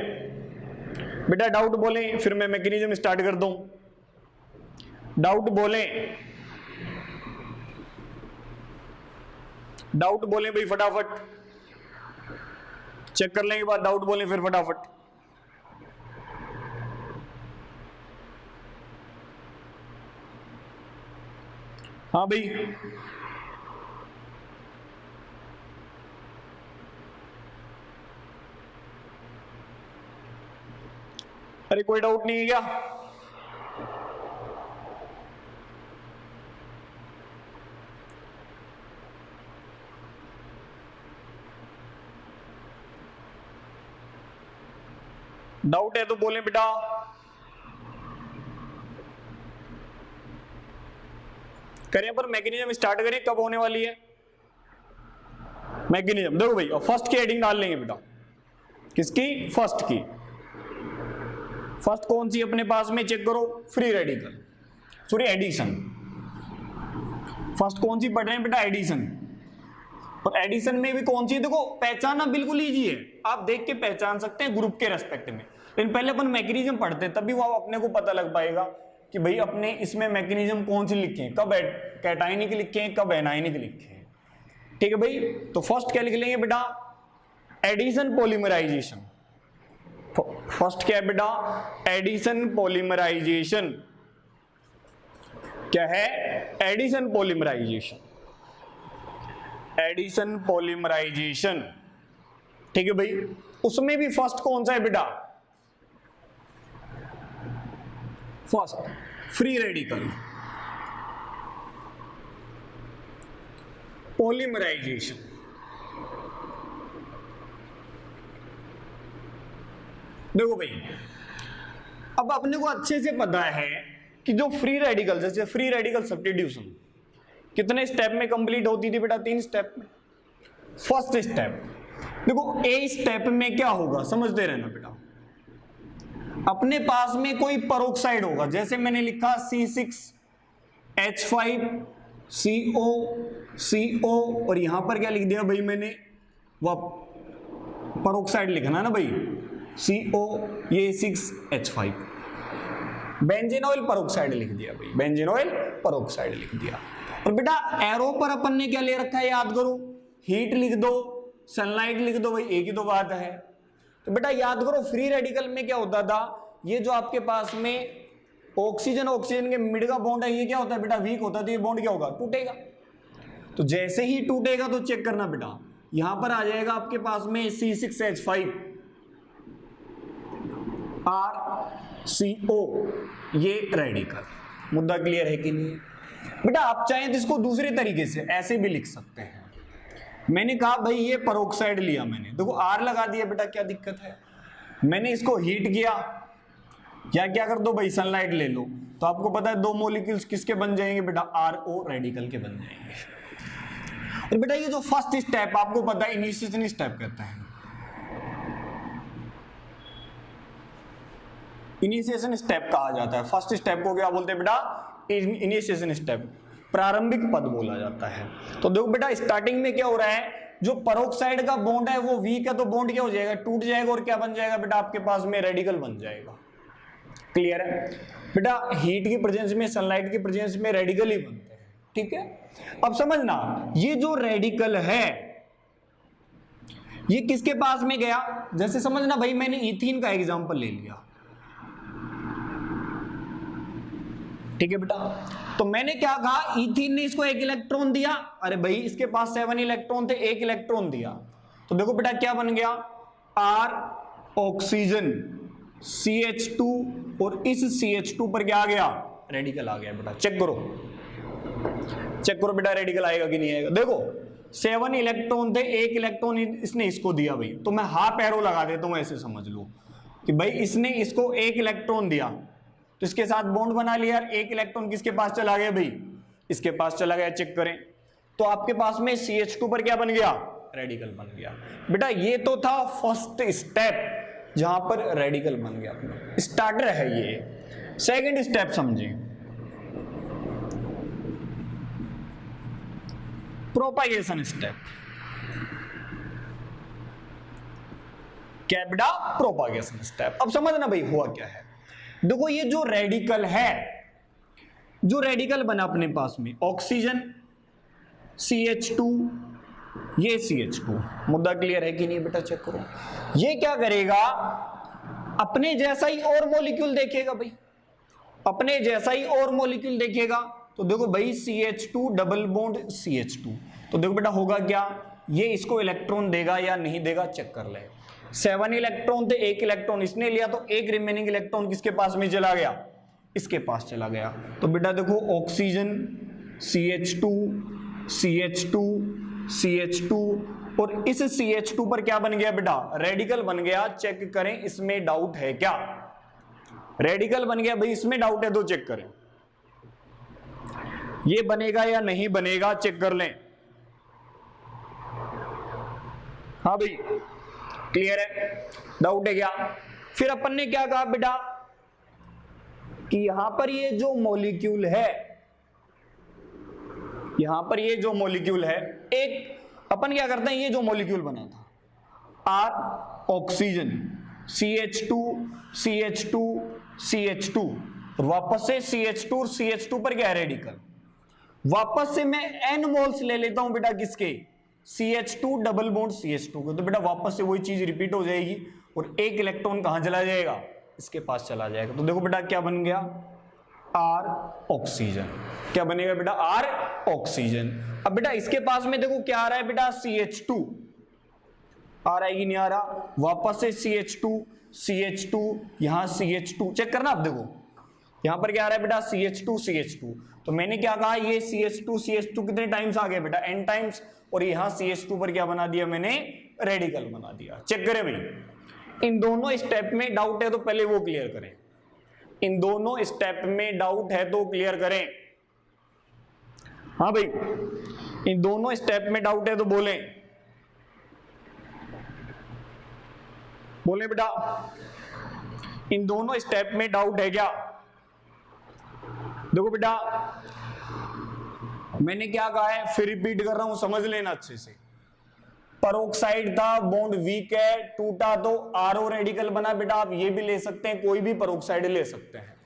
बेटा, डाउट बोले, फिर मैं मैकेनिज्म स्टार्ट कर दूं। डाउट बोले, डाउट बोले भाई फटाफट, चेक कर लेंगे बाद, डाउट बोले फिर फटाफट। हाँ भाई अरे कोई डाउट नहीं है क्या, डाउट है तो बोले बेटा। करें पर मैकेनिज्म स्टार्ट करें, कब होने वाली है मैकेनिज्म, देखो भाई फर्स्ट की हेडिंग डाल लेंगे बेटा, किसकी, फर्स्ट की। फर्स्ट कौन सी अपने पास में, चेक करो, free radical, sorry addition. First कौन सी पढ़ रहे हैं बेटा, एडिशन। और एडिशन में भी कौन सी, देखो पहचानना बिल्कुल इजी है, आप देख के पहचान सकते हैं ग्रुप के रेस्पेक्ट में, लेकिन पहले अपन मैकेनिज्म पढ़ते हैं तभी वो अपने को पता लग पाएगा कि भाई अपने इसमें मैकेनिज्म कौन सी लिखे हैं, कब कैटायनिक लिखे हैं, कब एनायनिक लिखे हैं। ठीक है भाई, तो फर्स्ट क्या लिख लेंगे बेटा, एडिशन पॉलीमराइजेशन। फर्स्ट क्या है बेटा, एडिशन पॉलीमराइजेशन। क्या है, एडिशन पॉलीमराइजेशन, एडिशन पॉलीमराइजेशन। ठीक है भाई, उसमें भी फर्स्ट कौन सा है बेटा, फर्स्ट फ्री रेडिकल पॉलीमराइजेशन। देखो भाई, अब अपने को अच्छे से पता है कि जो फ्री रेडिकल, जैसे फ्री रेडिकल सब्स्टिट्यूशन कितने स्टेप में कंप्लीट होती थी बेटा? 3 स्टेप में। फर्स्ट स्टेप देखो, ए स्टेप में क्या होगा समझते रहना बेटा। अपने पास में कोई परोक्साइड होगा, जैसे मैंने लिखा C6H5CO और यहां पर क्या लिख दिया भाई मैंने, वह परोक्साइड लिखना ना भाई, CO ये 6H5, बेंजीन ऑयल परोक्साइड लिख दिया भाई, बेंजीन ऑयल परोक्साइड लिख दिया। और बेटा एरो पर अपन ने क्या ले रखा है याद करो, हीट लिख दो, सनलाइट लिख दो भाई, एक ही तो बात है। तो बेटा याद करो फ्री रेडिकल में क्या होता था, ये जो आपके पास में ऑक्सीजन ऑक्सीजन के मिड का बॉन्ड है, ये क्या होता है बेटा? वीक होता है, तो ये बॉन्ड क्या होगा? टूटेगा। तो जैसे ही टूटेगा तो चेक करना बेटा, यहां पर आ जाएगा आपके पास में C6H5 RCO, ये रेडिकल। मुद्दा क्लियर है कि नहीं? बेटा आप चाहें तो इसको दूसरे तरीके से ऐसे भी लिख सकते हैं। मैंने कहा भाई ये परोक्साइड लिया मैंने, देखो R लगा दिया बेटा, क्या दिक्कत है? मैंने इसको हीट किया, या क्या कर दो भाई, सनलाइट ले लो, तो आपको पता है 2 मॉलिक्यूल्स किसके बन जाएंगे बेटा? RO रेडिकल के बन जाएंगे। और बेटा ये जो फर्स्ट स्टेप आपको पता है इनिशिएशन स्टेप कहते हैं। इनिशिएशन स्टेप कहा जाता है, फर्स्ट स्टेप को क्या बोलते हैं बेटा? इनिशिएशन स्टेप, प्रारंभिक पद बोला जाता है। तो देखो बेटा स्टार्टिंग में क्या हो रहा है, जो परोक्साइड का बॉन्ड है वो वीक है, तो बॉन्ड क्या हो जाएगा? टूट जाएगा, और क्या बन जाएगा बेटा? आपके पास में रेडिकल बन जाएगा। क्लियर है बेटा? हीट की प्रेजेंस में, सनलाइट की प्रेजेंस में रेडिकल ही बनते हैं। ठीक है, अब समझना, ये जो रेडिकल है ये किसके पास में गया? जैसे समझना भाई, मैंने इथीन का एग्जांपल ले लिया, ठीक है बेटा। तो मैंने क्या कहा, इथीन ने इसको 1 इलेक्ट्रॉन दिया, अरे भाई इसके पास 7 इलेक्ट्रॉन थे, 1 इलेक्ट्रॉन दिया, तो देखो बेटा क्या बन गया? R ऑक्सीजन CH2, और इस CH2 पर क्या आ गया? रेडिकल आ गया बेटा। चेक करो, चेक करो बेटा रेडिकल आएगा कि नहीं आएगा। देखो 7 इलेक्ट्रॉन थे, 1 इलेक्ट्रॉन इसने इसको दिया भाई, तो मैं हाफ एरो लगा देता हूं, ऐसे समझ लो कि भाई इसने इसको 1 इलेक्ट्रॉन दिया, तो इसके साथ बॉन्ड बना लिया, 1 इलेक्ट्रॉन किसके पास चला गया भाई? इसके पास चला गया। चेक करें तो आपके पास में CH2 पर क्या बन गया? रेडिकल बन गया। बेटा ये तो था फर्स्ट स्टेप जहां पर रेडिकल बन गया, अपना स्टार्टर है ये। सेकंड स्टेप समझिए, प्रोपागेशन स्टेप। क्या बेटा? Propagation step. अब समझना भाई हुआ क्या है। देखो ये जो रेडिकल है, जो रेडिकल बना अपने पास में, ऑक्सीजन CH2, ये CH2, मुद्दा क्लियर है कि नहीं बेटा? चेक करो, ये क्या करेगा? अपने जैसा ही और मॉलिक्यूल देखेगा भाई, अपने जैसा ही और मॉलिक्यूल देखेगा। तो देखो भाई CH2 डबल बॉन्ड CH2, तो देखो बेटा होगा क्या? ये इसको इलेक्ट्रॉन देगा या नहीं देगा? चेक कर ले। 7 इलेक्ट्रॉन थे, 1 इलेक्ट्रॉन इसने लिया, तो 1 रिमेनिंग इलेक्ट्रॉन किसके पास में चला गया? इसके पास चला गया। तो बेटा देखो ऑक्सीजन CH2 CH2 CH2, और इस CH2 पर क्या बन गया बेटा? रेडिकल बन गया। चेक करें इसमें डाउट है क्या? रेडिकल बन गया भाई, इसमें डाउट है तो चेक करें, ये बनेगा या नहीं बनेगा? चेक कर लें। हाँ भाई क्लियर है? डाउट है क्या? फिर अपन ने क्या कहा बेटा कि यहां पर ये जो मॉलिक्यूल है, यहां पर ये जो मॉलिक्यूल है, एक अपन क्या करते हैं, ये जो मॉलिक्यूल बना था R oxygen CH2 CH2 CH2, और वापस से CH2 और CH2 पर क्या है? रेडिकल। वापस से मैं N मोल्स ले लेता हूं बेटा, किसके? CH2 डबल बॉन्ड CH2 को, तो बेटा वापस से वही चीज रिपीट हो जाएगी, और 1 इलेक्ट्रॉन कहां चला जाएगा? इसके पास चला जाएगा। तो देखो बेटा क्या बन गया? R oxygen. क्या बनेगा बेटा? R oxygen. अब बेटा इसके पास में देखो क्या आ रहा है बेटा? CH2 आ रहा है कि नहीं आ रहा? वापस से CH2 यहां CH2, चेक करना आप, देखो यहां पर क्या आ रहा है बेटा? CH2 तो मैंने क्या कहा, ये CH2 कितने टाइम्स आ गया बेटा? N टाइम्स, और यहां CH2 पर क्या बना दिया मैंने? रेडिकल बना दिया। चेक करें भाई, इन दोनों स्टेप में डाउट है तो पहले वो क्लियर करें, इन दोनों स्टेप में डाउट है तो क्लियर करें। हाँ भाई, इन दोनों स्टेप में डाउट है तो बोलें, बोले बेटा इन दोनों स्टेप में डाउट है क्या? देखो बेटा मैंने क्या कहा है, फिर रिपीट कर रहा हूं, समझ लेना अच्छे से। परोक्साइड था, बॉन्ड वीक है, टूटा तो आरओ रेडिकल बना। बेटा आप ये भी ले सकते हैं, कोई भी परोक्साइड ले सकते हैं।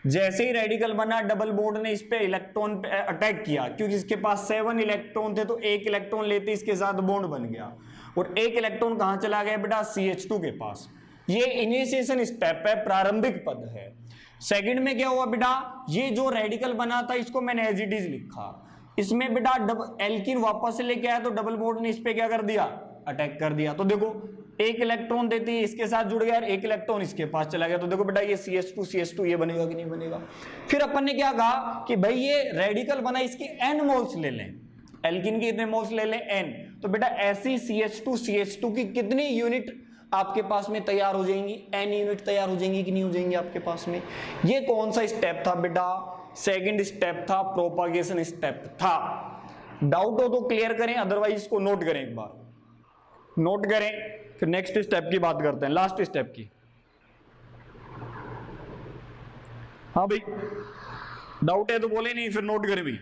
जैसे ही रेडिकल बना, डबल बॉन्ड ने इस पे इलेक्ट्रॉन पे अटैक किया, क्योंकि इसके पास 7 इलेक्ट्रॉन थे तो एक इलेक्ट्रॉन लेते इसके साथ बॉन्ड बन गया, और एक इलेक्ट्रॉन कहां चला गया बेटा? CH2 के पास। ये इनिशिएशन स्टेप है, प्रारंभिक पद है। सेकंड में क्या हुआ बेटा, ये जो रेडिकल बना था इसको मैंने एज इट इज लिखा, इसमें बेटा एल्किन वापस से लेके आया तो डबल बॉन्ड ने इस पे क्या कर दिया? अटैक कर दिया। तो देखो एक इलेक्ट्रॉन देती है इसके साथ जुड़ गया और एक इलेक्ट्रॉन इसके पास चला गया, तो देखो बेटा ये CH2 ये बनेगा कि नहीं बनेगा? फिर अपन ने क्या कहा कि भाई ये रेडिकल बना, इसकी n मोल्स ले लें, एल्किन की कितने मोल्स ले लें? n। तो बेटा ऐसी CH2 की कितनी यूनिट आपके पास में तैयार हो जाएंगी? n यूनिट तैयार हो जाएंगी कि नहीं हो जाएंगी आपके पास में? ये कौन सा स्टेप था बेटा? सेकंड स्टेप था, प्रोपागेशन स्टेप था। डाउट हो तो क्लियर करें, अदरवाइज इसको नोट करें, एक बार नोट करें, फिर नेक्स्ट स्टेप की बात करते हैं, लास्ट स्टेप की। हाँ भाई डाउट है तो बोले, नहीं फिर नोट करें भाई,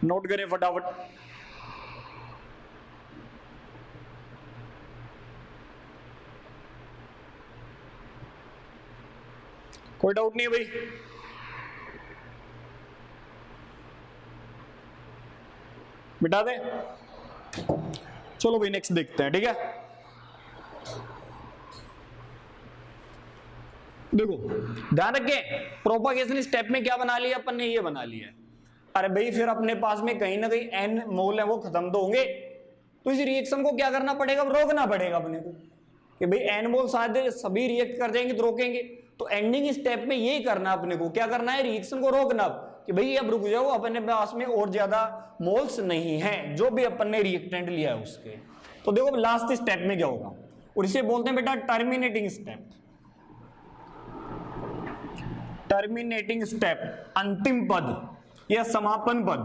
नोट करें फटाफट। कोई डाउट नहीं है भाई? मिटा दे, चलो भाई नेक्स्ट देखते हैं, ठीक है। देखो ध्यान रखें, प्रोपागेशन स्टेप में क्या बना लिया अपन ने? ये बना लिया। अरे भाई फिर अपने पास में कहीं ना कहीं n मोल है वो खत्म तो होंगे, तो इस रिएक्शन को क्या करना पड़ेगा? रोकना पड़ेगा अपने को, कि भाई n मोल शायद सभी रिएक्ट कर जाएंगे तो रोकेंगे। तो एंडिंग स्टेप में यही करना अपने को, क्या करना है? रिएक्शन को रोकना, कि भाई अब रुक जाओ, अपने पास में और ज्यादा मोल्स नहीं है जो भी अपन ने रिएक्टेंट लिया है उसके। तो देखो लास्ट स्टेप में क्या होगा, और इसे बोलते हैं बेटा टर्मिनेटिंग स्टेप। टर्मिनेटिंग स्टेप, अंतिम पद या समापन पद,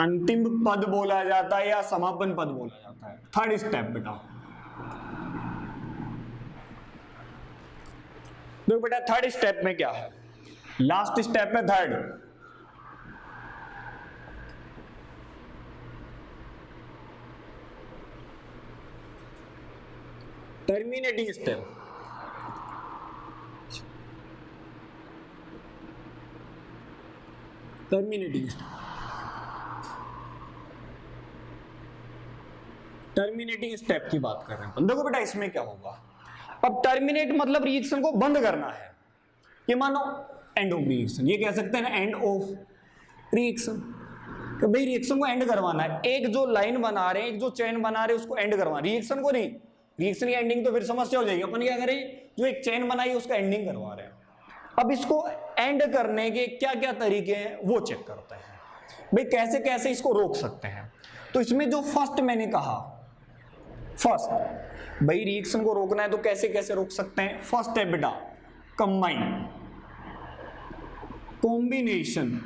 अंतिम पद बोला जाता है या समापन पद बोला जाता है। थर्ड स्टेप बेटा, देखो बेटा थर्ड स्टेप में क्या है, लास्ट स्टेप में third, terminating step. Terminating step, terminating step की बात कर रहे हैं। देखो बेटा इसमें क्या होगा, अब टर्मिनेट मतलब रिएक्शन को बंद करना है। ये मानो एंड ऑफ रिएक्शन, ये कह सकते हैं ना एंड ऑफ रिएक्शन, तो भाई रिएक्शन को एंड करवाना है। एक जो लाइन बना रहे हैं, एक जो चेन बना रहे हैं उसको एंड करवाना, रिएक्शन को नहीं। रिएक्शन की एंडिंग तो फिर समस्या हो जाएगी। अपन क्या करें, जो एक चेन बनाई उसका एंडिंग करवा रहे हैं। अब इसको एंड करने के क्या क्या तरीके हैं वो चेक करते हैं, भाई कैसे कैसे इसको रोक सकते हैं। तो इसमें जो फर्स्ट मैंने कहा, फर्स्ट भाई रिएक्शन को रोकना है तो कैसे कैसे रोक सकते हैं। फर्स्ट है बेटा कंबाइन, कॉम्बिनेशन,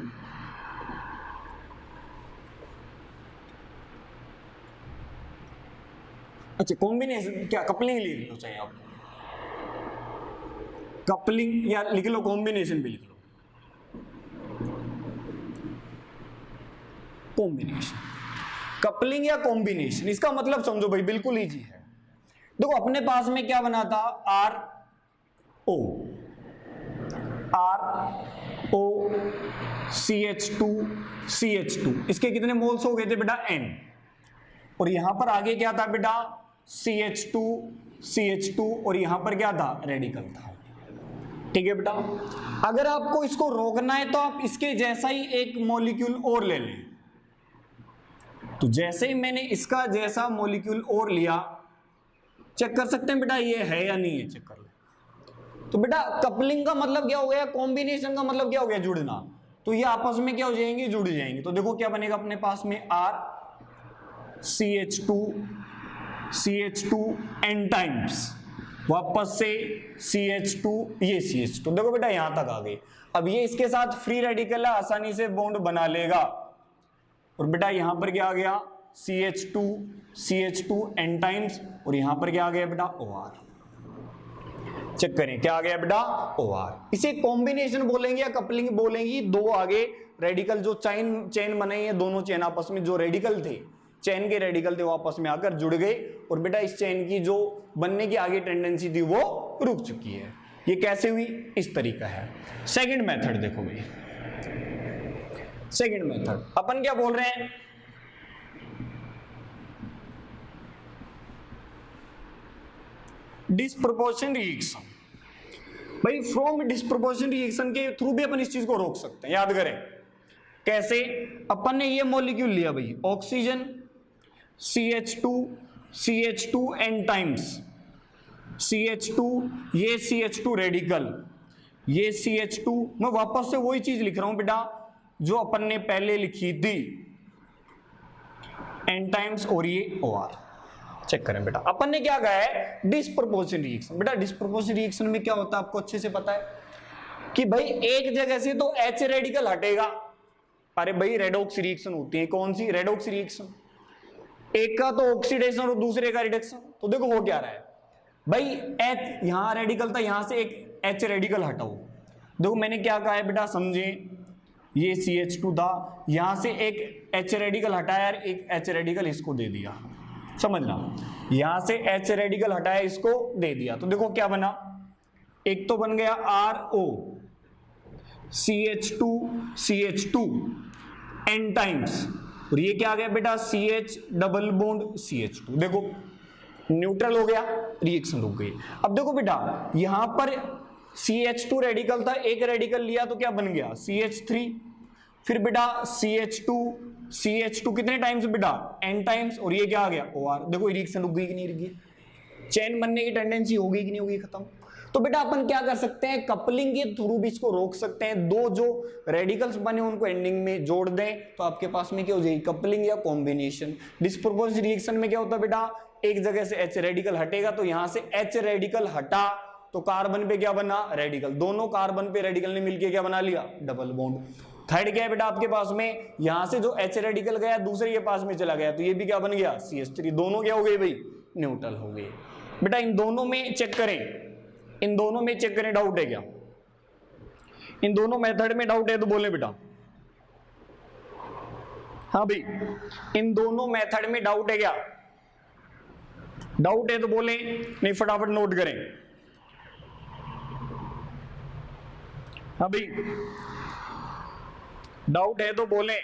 अच्छा कॉम्बिनेशन क्या, कपलिंग लिख लो चाहिए आपको, कपलिंग या लिख लो, कॉम्बिनेशन भी लिख लो, कॉम्बिनेशन, कपलिंग या कॉम्बिनेशन। इसका मतलब समझो भाई, बिल्कुल इजी है। देखो अपने पास में क्या बना था, आर ओ CH2, इसके कितने मोल्स हो गए थे बेटा, N। और यहां पर आगे क्या था बेटा, CH2 और यहां पर क्या था, रेडिकल था। ठीक है बेटा, अगर आपको इसको रोकना है तो आप इसके जैसा ही एक मॉलिक्यूल और ले लें। तो जैसे ही मैंने इसका जैसा मॉलिक्यूल और लिया, चेक कर सकते हैं बेटा ये है या नहीं है, चेक कर ले। तो बेटा कपलिंग का मतलब क्या हो गया, कॉम्बिनेशन का मतलब क्या हो गया, जुड़ना। तो ये आपस में क्या हो जाएंगे, जुड़ जाएंगे। तो देखो क्या बनेगा अपने पास में, R CH2 CH2 n times, वापस से CH2, ये CH2, देखो बेटा यहां तक आ गई। अब ये इसके साथ फ्री रेडिकल है, आसानी से बॉन्ड बना लेगा। और बेटा यहां पर क्या आ गया, CH2 n टाइम्स, और यहां पर क्या आ गया बेटा, OR। चेक करें क्या आ गया बेटा, OR। इसे कॉम्बिनेशन बोलेंगे या कपलिंग बोलेंगे, दो आगे रेडिकल जो चेन बनाई है, दोनों चेन आपस में जो रेडिकल थे, चेन के रेडिकल थे, वो आपस में आकर जुड़ गए, और बेटा इस चेन की जो बनने की आगे टेंडेंसी थी वो रुक चुकी है। ये कैसे हुई, इस तरीका है। सेकंड मेथड देखो भाई, सेकंड मेथड अपन क्या बोल रहे हैं, डिस्प्रोपोर्शन रिएक्शन। भाई फ्रॉम डिस्प्रोपोर्शन रिएक्शन के थ्रू भी अपन इस चीज को रोक सकते हैं, याद करें कैसे। अपन ने ये मॉलिक्यूल लिया भाई, oxygen CH2 n times, CH2, ये CH2 रेडिकल, ये CH2, मैं वापस से वही चीज लिख रहा हूं बेटा जो अपन ने पहले लिखी थी, n टाइम्स, और ये OR। चेक करें बेटा, अपन ने क्या कहा है, डिस्प्रोपोर्शन रिएक्शन। बेटा डिस्प्रोपोर्शन रिएक्शन में क्या होता है आपको अच्छे से पता है कि भाई एक जगह से तो H रेडिकल हटेगा। अरे भाई रेडॉक्स रिएक्शन होती है, कौन सी, रेडॉक्स रिएक्शन, एक का तो ऑक्सीडेशन और दूसरे का रिडक्शन। तो देखो हो क्या रहा है भाई, H यहां रेडिकल था, यहां से एक H रेडिकल हटाओ। देखो मैंने क्या कहा है बेटा, समझे, ये CH2 था, यहां से एक H रेडिकल हटाया, एक H रेडिकल इसको दे दिया, समझना, यहां से H रेडिकल हटाया, इसको दे दिया, तो देखो क्या बना, एक तो बन गया RO CH2 n टाइम्स, और ये क्या आ गया बेटा, CH डबल बॉन्ड CH2। देखो न्यूट्रल हो गया, रिएक्शन रुक गई। अब देखो बेटा यहां पर CH2 रेडिकल था, एक रेडिकल लिया तो क्या बन गया, CH3, फिर बेटा CH2 कितने टाइम्स बेटा, n टाइम्स, और ये क्या आ गया, OR। देखो रिएक्शन रुक गई कि नहीं रुक गई, चेन बनने की टेंडेंसी हो गई कि नहीं होगी, खत्म। तो बेटा अपन क्या कर सकते हैं, कपलिंग के थ्रू भी इसको रोक सकते हैं। दो जो रेडिकल्स बने उनको एंडिंग में जोड़ दें तो आपके पास में क्या हो जाएगी, कपलिंग या कॉम्बिनेशन। डिस्प्रोपोर्शनल रिएक्शन में क्या होता है बेटा, एक जगह से H रेडिकल हटेगा, तो यहां से H रेडिकल हटा तो कार्बन पे क्या बना, रेडिकल, दोनों कार्बन पे रेडिकल ने मिलकर क्या बना लिया, डबल बॉन्ड। थर्ड क्या है बेटा आपके पास में, यहां से जो H रेडिकल गया दूसरे के पास में चला गया, तो ये भी क्या बन गया, CH3, दोनों क्या हो गए भाई, न्यूट्रल हो गए। बेटा इन दोनों में चेक करें, इन दोनों में चेक करें, डाउट है क्या, इन दोनों मेथड में डाउट है तो बोले बेटा, हाँ भाई इन दोनों मेथड में डाउट है क्या, डाउट है तो बोले, नहीं फटाफट नोट करें। हाँ भाई डाउट है तो बोले।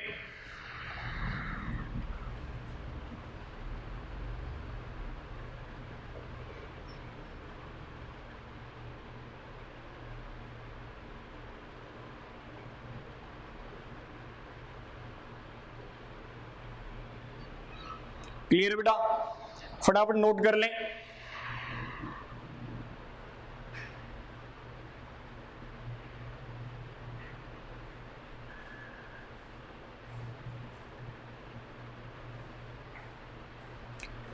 क्लियर बेटा, फटाफट नोट कर लें।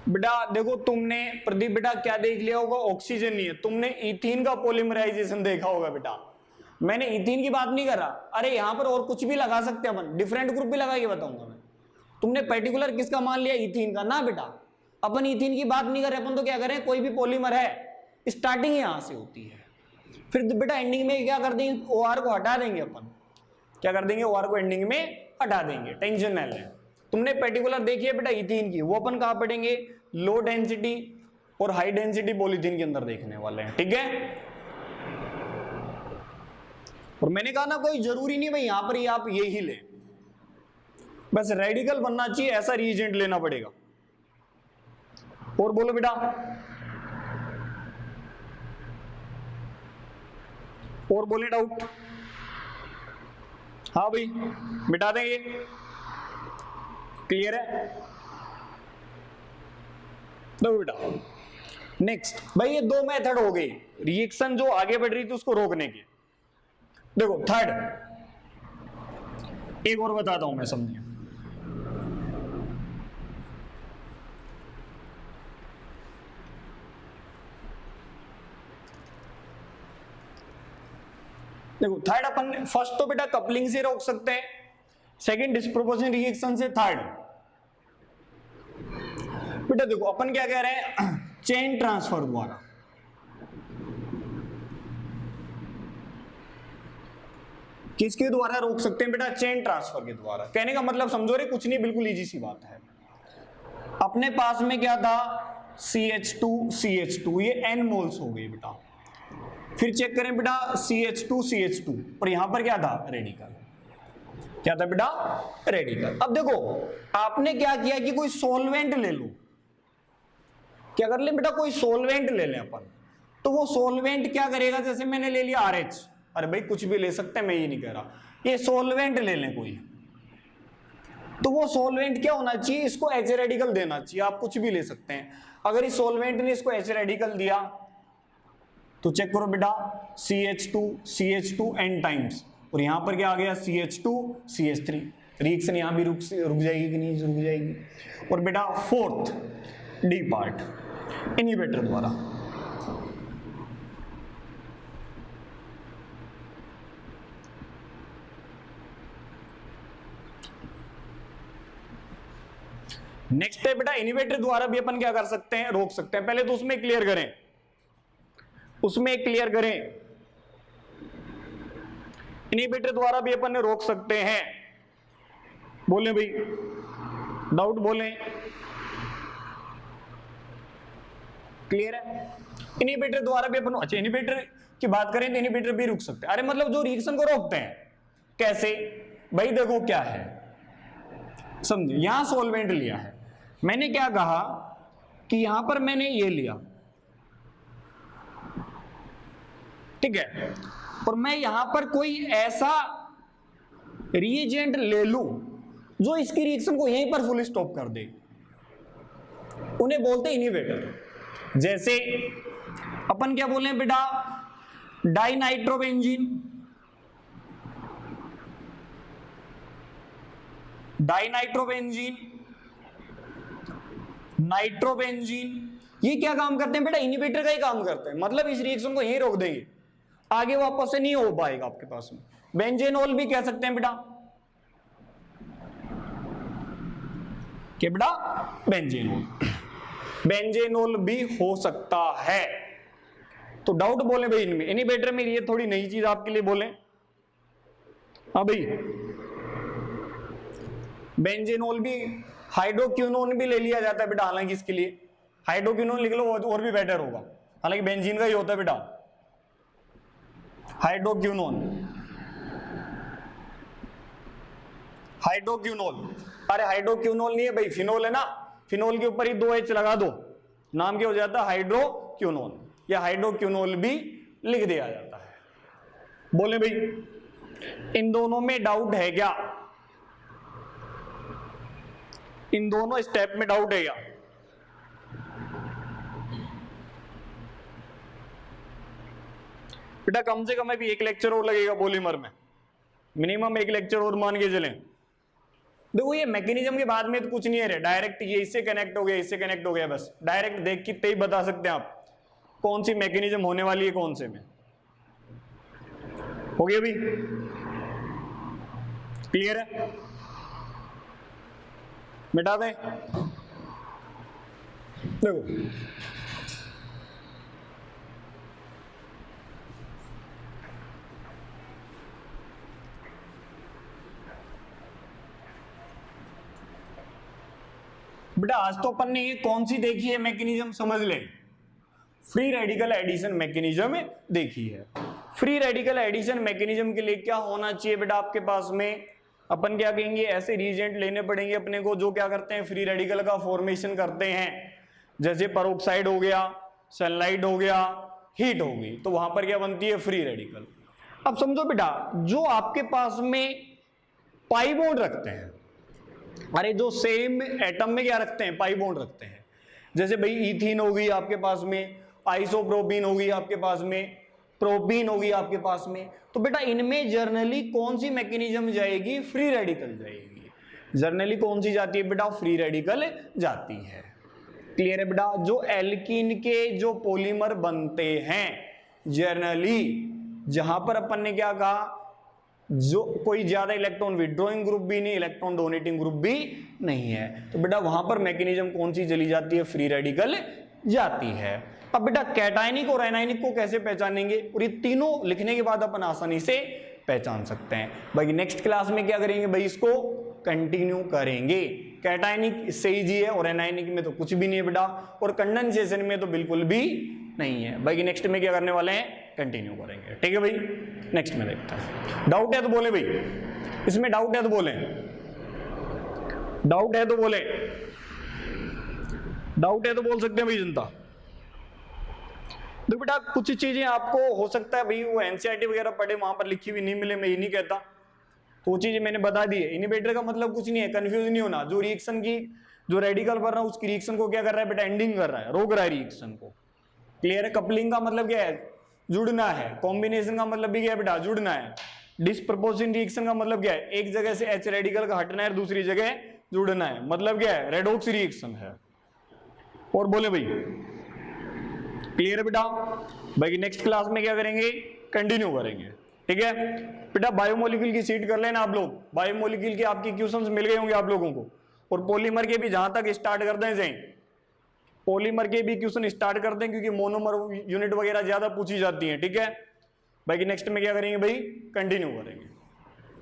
बेटा देखो तुमने प्रदीप बेटा क्या देख लिया होगा, ऑक्सीजन नहीं है, तुमने इथीन का पॉलीमराइजेशन देखा होगा बेटा। मैंने इथीन की बात नहीं कर रहा, अरे यहां पर और कुछ भी लगा सकते हैं अपन, डिफरेंट ग्रुप भी लगा के बताऊंगा मैं। तुमने पर्टिकुलर किसका मान लिया, इथीन का ना बेटा, अपन इथीन की बात नहीं कर रहे, अपन तो क्या करें, कोई भी पॉलीमर है स्टार्टिंग यहां से होती है, फिर बेटा एंडिंग में क्या कर देंगे, OR को हटा देंगे अपन, क्या कर देंगे, OR को एंडिंग में हटा देंगे, टेंशन न लें। तुमने पर्टिकुलर देखी है बेटा इथीन की, वो अपन कहां पढ़ेंगे, लो डेंसिटी और हाई डेंसिटी पॉलीथीन के अंदर देखने वाले हैं, ठीक है। और मैंने कहा ना कोई जरूरी नहीं भाई यहां पर ही आप ये ही ले, बस रेडिकल बनना चाहिए ऐसा रिएजेंट लेना पड़ेगा। और बोलो बेटा, और बोले डाउट, हाँ भाई मिटा देंगे, क्लियर है। देखो बेटा नेक्स्ट भाई ये दो मेथड हो गई, रिएक्शन जो आगे बढ़ रही थी उसको रोकने की। देखो थर्ड एक और बताता हूं मैं, समझिए। देखो थर्ड अपन फर्स्ट तो बेटा कपलिंग से रोक सकते हैं, सेकंड डिस्प्रोपोर्शनल रिएक्शन से, थर्ड बेटा देखो अपन क्या कह रहे हैं, चेन ट्रांसफर द्वारा। किसके द्वारा रोक सकते हैं बेटा, चेन ट्रांसफर के द्वारा। कहने का मतलब समझो रे, कुछ नहीं, बिल्कुल इजी सी बात है। अपने पास में क्या था, CH2 ये n मोल्स हो गई बेटा। फिर चेक करें बेटा CH2 और यहां पर क्या था, रेडिकल। क्या था बेटा, रेडिकल। अब देखो आपने क्या किया कि कोई सॉल्वेंट ले लो, क्या कर ले बेटा, कोई सॉल्वेंट ले लें अपन। तो वो सॉल्वेंट क्या करेगा, जैसे मैंने ले लिया RH, अरे भाई कुछ भी ले सकते हैं, मैं ये नहीं कह रहा, ये सॉल्वेंट ले लें कोई, तो वो सॉल्वेंट क्या होना चाहिए, इसको H रेडिकल देना चाहिए। आप कुछ भी ले सकते हैं। अगर इस सॉल्वेंट ने इसको H रेडिकल दिया तो चेक करो बेटा CH2 n टाइम्स, और यहां पर क्या आ गया CH2 CH3। रिएक्शन यहां भी रुक जाएगी कि नहीं, रुक जाएगी। और बेटा फोर्थ D पार्ट इनहिबिटर द्वारा। नेक्स्ट है बेटा इनहिबिटर द्वारा भी अपन क्या कर सकते हैं, रोक सकते हैं। पहले तो उसमें क्लियर करें, इनहिबिटर द्वारा भी अपन रोक सकते हैं। बोले भाई, डाउट बोले, क्लियर है। इनहिबिटर द्वारा भी अपन, अच्छा इनहिबिटर की बात करें तो इनहिबिटर भी रुक सकते हैं। अरे मतलब जो रिएक्शन को रोकते हैं, कैसे भाई, देखो क्या है, समझे, यहां सॉल्वेंट लिया है, मैंने क्या कहा कि यहां पर मैंने ये लिया, ठीक है, और मैं यहां पर कोई ऐसा रिएजेंट ले लूं जो इसकी रिएक्शन को यहीं पर फुल स्टॉप कर दे, उन्हें बोलते हैं इनहिबिटर। जैसे अपन क्या बोले बेटा, डाइनाइट्रोबेंजीन, नाइट्रोबेंजीन, ये क्या काम करते हैं बेटा, इनहिबिटर का ही काम करते हैं। मतलब इस रिएक्शन को यहीं रोक देंगे, आगे वापस से नहीं हो पाएगा आपके पास में। बेंजेनोल भी कह सकते हैं बेटा, क्या बेटा, बेंजेनोल भी हो सकता है। तो डाउट बोले भाई इनमें, इनहिबिटर में ये थोड़ी नई चीज आपके लिए बोले। हाँ भाई, बेंजेनोल भी, हाइड्रोक्विनोन भी ले लिया जाता है बेटा, हालांकि इसके लिए हाइड्रोक्विनोन लिख लो और भी बेटर होगा, हालांकि बेंजीन का ही होता है बेटा हाइड्रोक्विनोन। अरे हाइड्रोक्विनोल नहीं है भाई, फिनोल है ना, फिनोल के ऊपर ही 2H लगा दो, नाम क्या हो जाता है, हाइड्रोक्विनोन, या हाइड्रोक्विनोल भी लिख दिया जाता है। बोले भाई इन दोनों में डाउट है क्या, इन दोनों स्टेप में डाउट है क्या, बेटा कम से कम अभी एक लेक्चर और लगेगा पॉलीमर में, मिनिमम एक लेक्चर और मान के चलें। देखो ये मैकेनिज्म के बाद में तो कुछ नहीं है रे, डायरेक्ट ये इससे कनेक्ट हो गया, इससे कनेक्ट हो गया, बस डायरेक्ट देख के ही बता सकते हैं आप कौन सी मैकेनिज्म होने वाली है, कौन से में। हो गया भी, क्लियर है, मिटा दें। देखो बेटा आज तो अपन ने ये कौन सी देखी है मैकेनिज्म, समझ लें, फ्री रेडिकल एडिशन मैकेनिज्म देखी है। फ्री रेडिकल एडिशन मैकेनिज्म के लिए क्या होना चाहिए बेटा आपके पास में, अपन क्या कहेंगे, ऐसे रिएजेंट लेने पड़ेंगे अपने को जो क्या करते हैं, फ्री रेडिकल का फॉर्मेशन करते हैं। जैसे पेरोक्साइड हो गया, सनलाइट हो गया, हीट हो गई, तो वहां पर क्या बनती है, फ्री रेडिकल। अब समझो बेटा जो आपके पास में पाई बॉन्ड रखते हैं, अरे जो सेम एटम में क्या रखते हैं, पाई बॉन्ड रखते हैं, जैसे भाई इथीन हो गई आपके पास में, आइसोप्रोपीन हो गई आपके पास में, प्रोपीन होगी आपके पास में, तो बेटा इनमें जर्नली कौन सी मैकेनिज्म जाएगी, फ्री रेडिकल जाएगी। जर्नली कौन सी जाती है बेटा, फ्री रेडिकल जाती है। क्लियर है बेटा, जो एल्कीन के जो पॉलीमर बनते हैं जर्नली जहां पर अपन ने क्या कहा, जो कोई ज्यादा इलेक्ट्रॉन विड्रॉइंग ग्रुप भी नहीं, इलेक्ट्रॉन डोनेटिंग ग्रुप भी नहीं है, तो बेटा वहां पर मैकेनिज्म कौन सी चली जाती है, फ्री रेडिकल जाती है। अब बेटा कैटायनिक और एनायनिक को कैसे पहचानेंगे, और ये तीनों लिखने के बाद अपन आसानी से पहचान सकते हैं। भाई नेक्स्ट क्लास में क्या करेंगे भाई, इसको कंटिन्यू करेंगे। कैटायनिक इससे इजी है और एनायनिक में तो कुछ भी नहीं है बेटा, और कंडेंसेशन में तो बिल्कुल भी नहीं है। भाई नेक्स्ट में क्या करने वाले हैं, कंटिन्यू करेंगे। ठीक है भाई, नेक्स्ट में देखते हैं। डाउट है तो बोले भाई, इसमें डाउट है तो बोले, डाउट है तो बोले, डाउट है तो बोल सकते हैं भाई जनता। देखो बेटा कुछ चीजें आपको हो सकता है भाई वो एनसीईआरटी वगैरह पढ़े वहां पर लिखी हुई नहीं मिले, मैं ये नहीं कहता, तो वो चीजें मैंने बता दी है। इनिबिटर का मतलब कुछ नहीं है, कंफ्यूज नहीं होना, जो रिएक्शन की जो रेडिकल बन रहा है उसकी रिएक्शन को क्या कर रहा है बेटा, एंडिंग कर रहा है, रोक रहा है रिएक्शन को। क्लियर है। कपलिंग का मतलब क्या है, जुड़ना है। कॉम्बिनेशन का मतलब भी क्या है बेटा, जुड़ना है। डिस्प्रपोर्शन रिएक्शन का मतलब क्या है, एक जगह से एच रेडिकल का हटना है, दूसरी जगह जुड़ना है, मतलब क्या है, रेडॉक्स रिएक्शन है। और बोले भाई क्लियर है बेटा। भाई नेक्स्ट क्लास में क्या करेंगे, कंटिन्यू करेंगे। ठीक है बेटा, बायोमोलिक्यूल की सीट कर लेना आप लोग, बायोमोलिक्यूल के आपकी क्वेश्चंस मिल गए होंगे आप लोगों को, और पॉलीमर के भी जहां तक स्टार्ट करते हैं सही, पॉलीमर के भी क्वेश्चन स्टार्ट करते हैं, क्योंकि मोनोमर यूनिट वगैरह ज्यादा पूछी जाती हैं। ठीक है भाई नेक्स्ट में क्या करेंगे भाई, कंटिन्यू करेंगे।